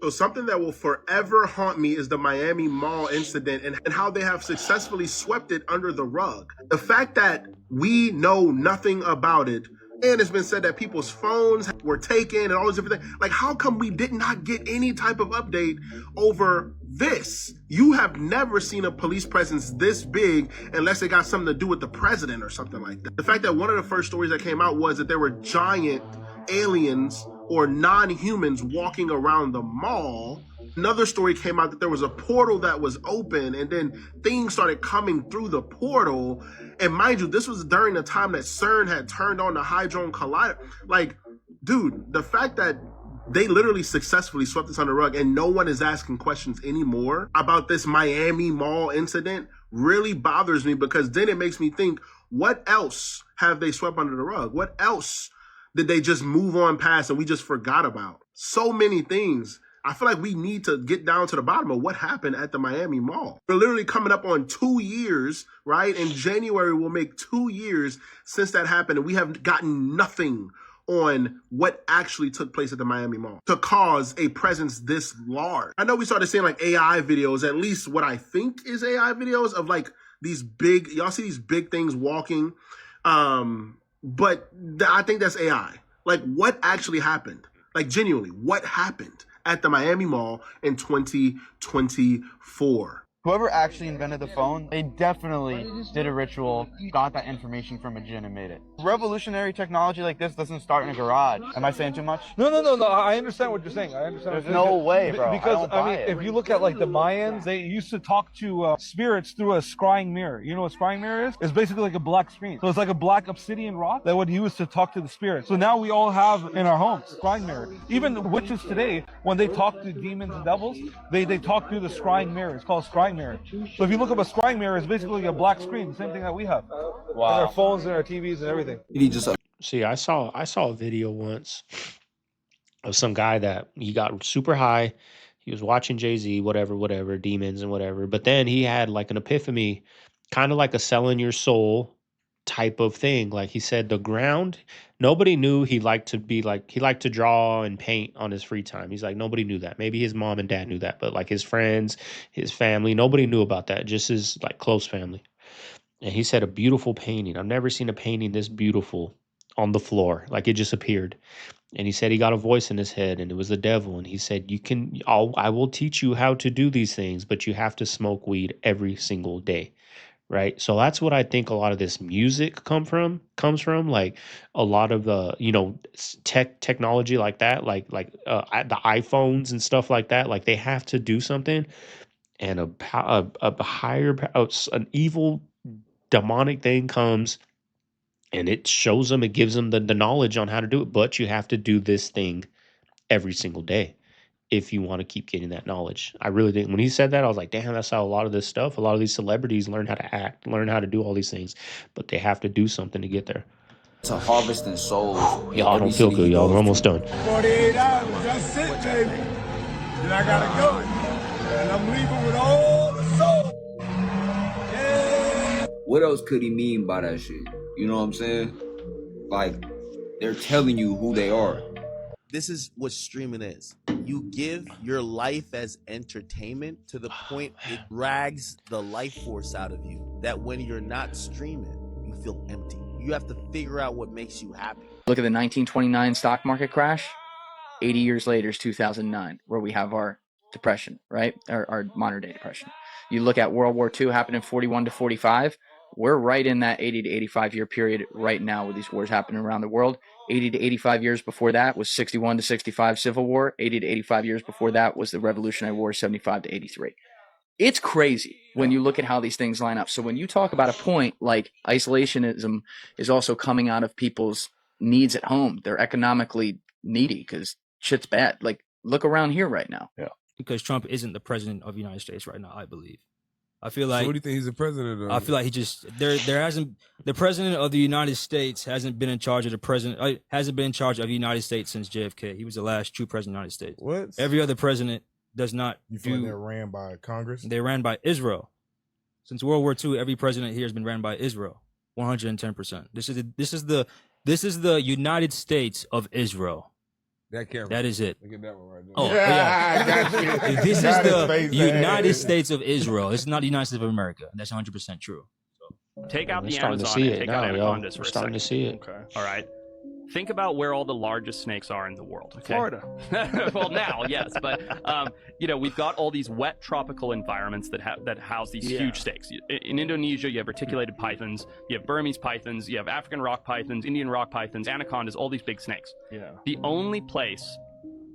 So something that will forever haunt me is the Miami Mall incident and how they have successfully swept it under the rug. The fact that we know nothing about it, and it's been said that people's phones were taken and all these different things. Like, how come we did not get any type of update over this? You have never seen a police presence this big unless it got something to do with the president or something like that. The fact that one of the first stories that came out was that there were giant aliens or non-humans walking around the mall. Another story came out that there was a portal that was open and then things started coming through the portal. And mind you, this was during the time that CERN had turned on the Hadron Collider. Like, dude, the fact that they literally successfully swept this under the rug and no one is asking questions anymore about this Miami Mall incident really bothers me, because then it makes me think, what else have they swept under the rug? What else did they just move on past and we just forgot about? So many things. I feel like we need to get down to the bottom of what happened at the Miami Mall. We're literally coming up on 2 years, right? In January, we'll make 2 years since that happened, and we have gotten nothing on what actually took place at the Miami Mall to cause a presence this large. I know we started seeing like AI videos, at least what I think is AI videos of like these big, y'all see these big things walking. But I think that's AI. Like, what actually happened? Like, genuinely, what happened at the Miami Mall in 2024? Whoever actually invented the phone, they definitely did a ritual, got that information from a jinn and made it. revolutionary technology like this doesn't start in a garage. Am I saying too much? No. I understand what you're saying. I understand. There's no way, bro. Because I mean, if you look at like the Mayans, they used to talk to spirits through a scrying mirror. You know what a scrying mirror is? It's basically like a black screen. So it's like a black obsidian rock that would use to talk to the spirits. So now we all have in our homes scrying mirror. Even the witches today, when they talk to demons and devils, they talk through the scrying mirror. It's called a scrying mirror. So if you look up a scrying mirror, it's basically a black screen, the same thing that we have. Wow. On our phones and our TVs and everything. See, I saw a video once of some guy that he got super high. He was watching Jay-Z, whatever, demons and whatever. But then he had like an epiphany, kind of like a selling your soul type of thing. Like he said, the ground, nobody knew he liked to draw and paint on his free time. He's like, nobody knew that. Maybe his mom and dad knew that, but like his friends, his family, nobody knew about that. Just his like close family. And he said a beautiful painting. I've never seen a painting this beautiful on the floor. Like it just appeared. And he said he got a voice in his head and it was the devil. And he said, I will teach you how to do these things, but you have to smoke weed every single day. Right. So that's what I think a lot of this music comes from, like a lot of the, technology like that, like the iPhones and stuff like that. Like they have to do something, and an evil demonic thing comes and it shows them, it gives them the knowledge on how to do it. But you have to do this thing every single day if you want to keep getting that knowledge. I really think when he said that, I was like, damn, that's how a lot of this stuff, a lot of these celebrities learn how to act, learn how to do all these things, but they have to do something to get there. To harvesting souls. Y'all don't feel good, y'all. We're almost done. 48 hours, that's it, baby. Then I gotta go. And I'm leaving with all the soul. Yeah. What else could he mean by that shit? You know what I'm saying? Like, they're telling you who they are. This is what streaming is. You give your life as entertainment to the point it drags the life force out of you. That when you're not streaming, you feel empty. You have to figure out what makes you happy. Look at the 1929 stock market crash. 80 years later is 2009, where we have our depression, right? Our modern day depression. You look at World War II happened in 41 to 45. We're right in that 80 to 85 year period right now with these wars happening around the world. 80 to 85 years before that was 61 to 65 Civil War. 80 to 85 years before that was the Revolutionary War, 75 to 83. It's crazy when you look at how these things line up. So when you talk about a point like isolationism is also coming out of people's needs at home, they're economically needy because shit's bad. Like, look around here right now. Yeah. Because Trump isn't the president of the United States right now, I believe. I feel So like. what do you think he's the president of? I feel like he just there hasn't the president of the United States hasn't been in charge of hasn't been in charge of the United States since JFK. He was the last true president of the United States. What? Every other president does not. You feel like they're ran by Congress? They ran by Israel. Since World War II, every president here has been ran by Israel. 110%. This is the United States of Israel. That camera. That is it. Look at that one right there. Oh, yeah. I got you. This is Got his the face United there. States of Israel. It's not the United States of America. That's 100% true. Take out We're the starting to Amazon see and it take now, out y'all. anacondas for We're a starting to second. see it. Okay. All right. Think about where all the largest snakes are in the world. Okay? Florida. Well, now, yes, but we've got all these wet tropical environments that house these huge snakes. In Indonesia, you have reticulated pythons, you have Burmese pythons, you have African rock pythons, Indian rock pythons, anacondas, all these big snakes. Yeah. The only place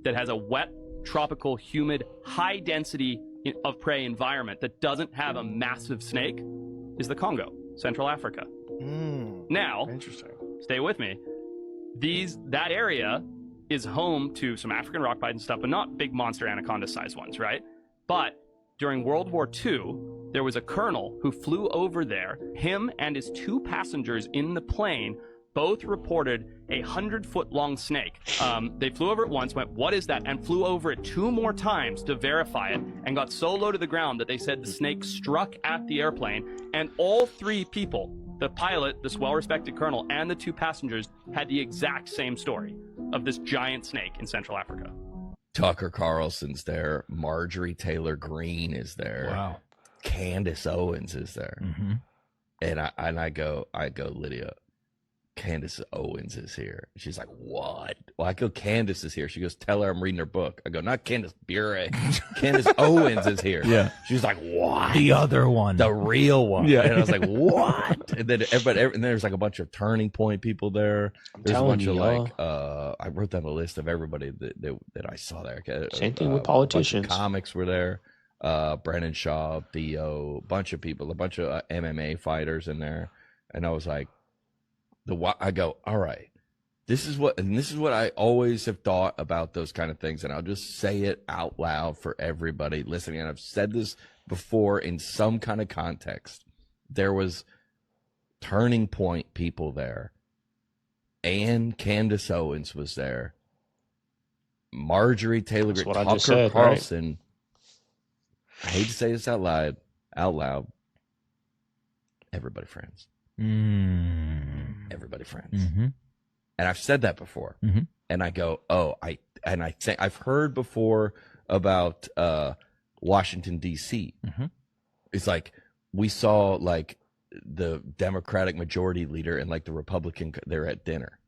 that has a wet, tropical, humid, high density of prey environment that doesn't have a massive snake is the Congo, Central Africa. Now, interesting. Stay with me. That area is home to some African rock python stuff, but not big monster anaconda sized ones, right? But during World War II, there was a colonel who flew over there. Him and his 2 passengers in the plane both reported a 100-foot-long snake. They flew over it once, went, what is that? And flew over it 2 more times to verify it, and got so low to the ground that they said the snake struck at the airplane, and all 3 people, the pilot, this well-respected colonel, and the 2 passengers, had the exact same story of this giant snake in Central Africa. Tucker Carlson's there. Marjorie Taylor Greene is there. Wow. Candace Owens is there. Mm-hmm. And I go, Lydia, Candace Owens is here. She's like, what? Well, I go, Candace is here. She goes, tell her I'm reading her book. I go, not Candace Bure. Candace Owens is here. Yeah. She's like, what? The other one. The real one. Yeah. And I was like, what? And then and there's like a bunch of Turning Point people there. There's a bunch of like, I wrote down a list of everybody that I saw there. Same thing with politicians. A bunch of comics were there. Brennan Shaw, Theo, a bunch of people, a bunch of MMA fighters in there. And I was like, I go, all right, this is what I always have thought about those kind of things. And I'll just say it out loud for everybody listening. And I've said this before in some kind of context. There was Turning Point people there, and Candace Owens was there. Marjorie Taylor Greene, Tucker Carlson. Right? I hate to say this out loud. Everybody friends. Everybody friends. Mm-hmm. And I've said that before. Mm-hmm. And I go, I've heard before about Washington, D.C. Mm-hmm. It's like we saw like the Democratic majority leader and like the Republican, they're at dinner.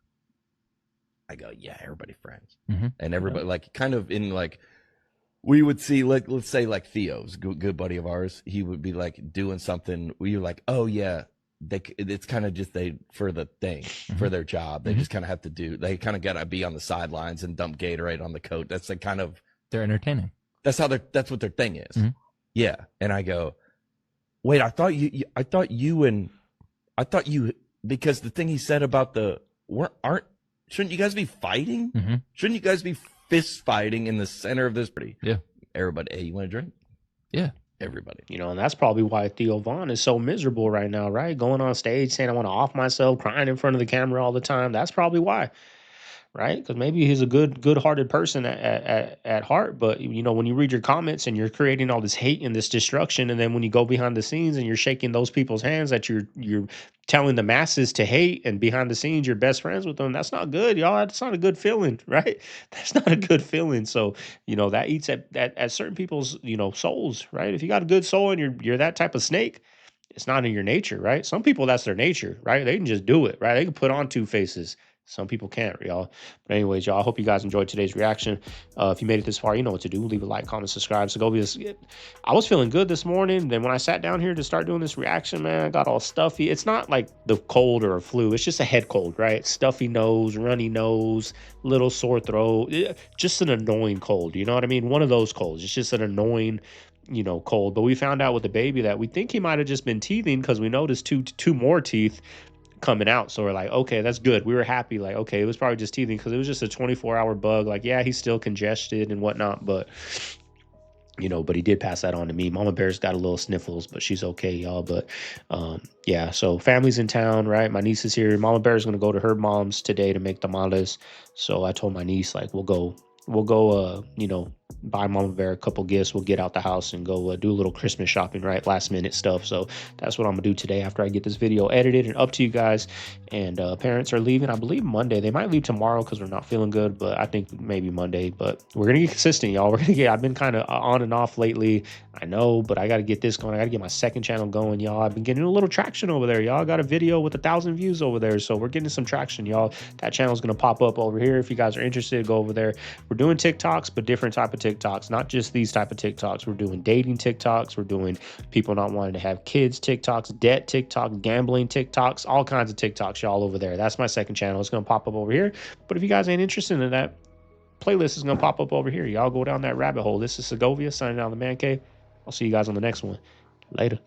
I go, yeah, everybody friends. Mm-hmm. And everybody like kind of in like, we would see, like, let's say like Theo's good buddy of ours. He would be like doing something. We were like, oh yeah. It's kind of just for the thing, for their job. They just kind of have to they kind of got to be on the sidelines and dump Gatorade on the coat. That's like kind of, they're entertaining. That's what their thing is. Mm-hmm. Yeah. And I go, wait, I thought you, because the thing he said about shouldn't you guys be fighting? Mm-hmm. Shouldn't you guys be fist fighting in the center of this party? Yeah. Everybody, hey, you want a drink? Yeah. Everybody. And that's probably why Theo Vaughn is so miserable right now, right? Going on stage saying, I want to off myself, crying in front of the camera all the time. That's probably why, right? Because maybe he's a good-hearted person at heart. But, when you read your comments and you're creating all this hate and this destruction, and then when you go behind the scenes and you're shaking those people's hands that you're telling the masses to hate, and behind the scenes you're best friends with them, that's not good, y'all. That's not a good feeling, right? That's not a good feeling. So, that eats at certain people's, souls, right? If you got a good soul and you're that type of snake, it's not in your nature, right? Some people, that's their nature, right? They can just do it, right? They can put on two faces. Some people can't, y'all. But anyways, y'all, I hope you guys enjoyed today's reaction. If you made it this far, you know what to do. Leave a like, comment, subscribe. Segovia's, I was feeling good this morning. Then when I sat down here to start doing this reaction, man, I got all stuffy. It's not like the cold or a flu. It's just a head cold, right? Stuffy nose, runny nose, little sore throat. Just an annoying cold. You know what I mean? One of those colds. It's just an annoying cold. But we found out with the baby that we think he might have just been teething, because we noticed two more teeth coming out. So we're like, okay, that's good. We were happy. Like, okay, it was probably just teething, because it was just a 24-hour bug. Like, yeah, he's still congested and whatnot, but but he did pass that on to me. Mama Bear's got a little sniffles, but she's okay, y'all. But yeah, so family's in town, right? My niece is here. Mama Bear's gonna go to her mom's today to make tamales. So I told my niece, like, we'll go buy Mama Bear a couple gifts. We'll get out the house and go do a little Christmas shopping, right? Last minute stuff. So that's what I'm gonna do today after I get this video edited and up to you guys. And parents are leaving, I believe, Monday. They might leave tomorrow because we're not feeling good, but I think maybe Monday. But we're gonna get consistent, y'all. I've been kind of on and off lately, I know, but I got to get this going. I got to get my second channel going, y'all. I've been getting a little traction over there, y'all. Got a video with 1,000 views over there, so we're getting some traction, y'all. That channel is gonna pop up over here. If you guys are interested, go over there. We're doing TikToks, but different type of TikToks, not just these type of TikToks. We're doing dating TikToks. We're doing people not wanting to have kids TikToks, debt TikToks, gambling TikToks, all kinds of TikToks, y'all, over there. That's my second channel. It's going to pop up over here. But if you guys ain't interested in that, playlist is going to pop up over here. Y'all go down that rabbit hole. This is Segovia signing out of the Man Cave. I'll see you guys on the next one. Later.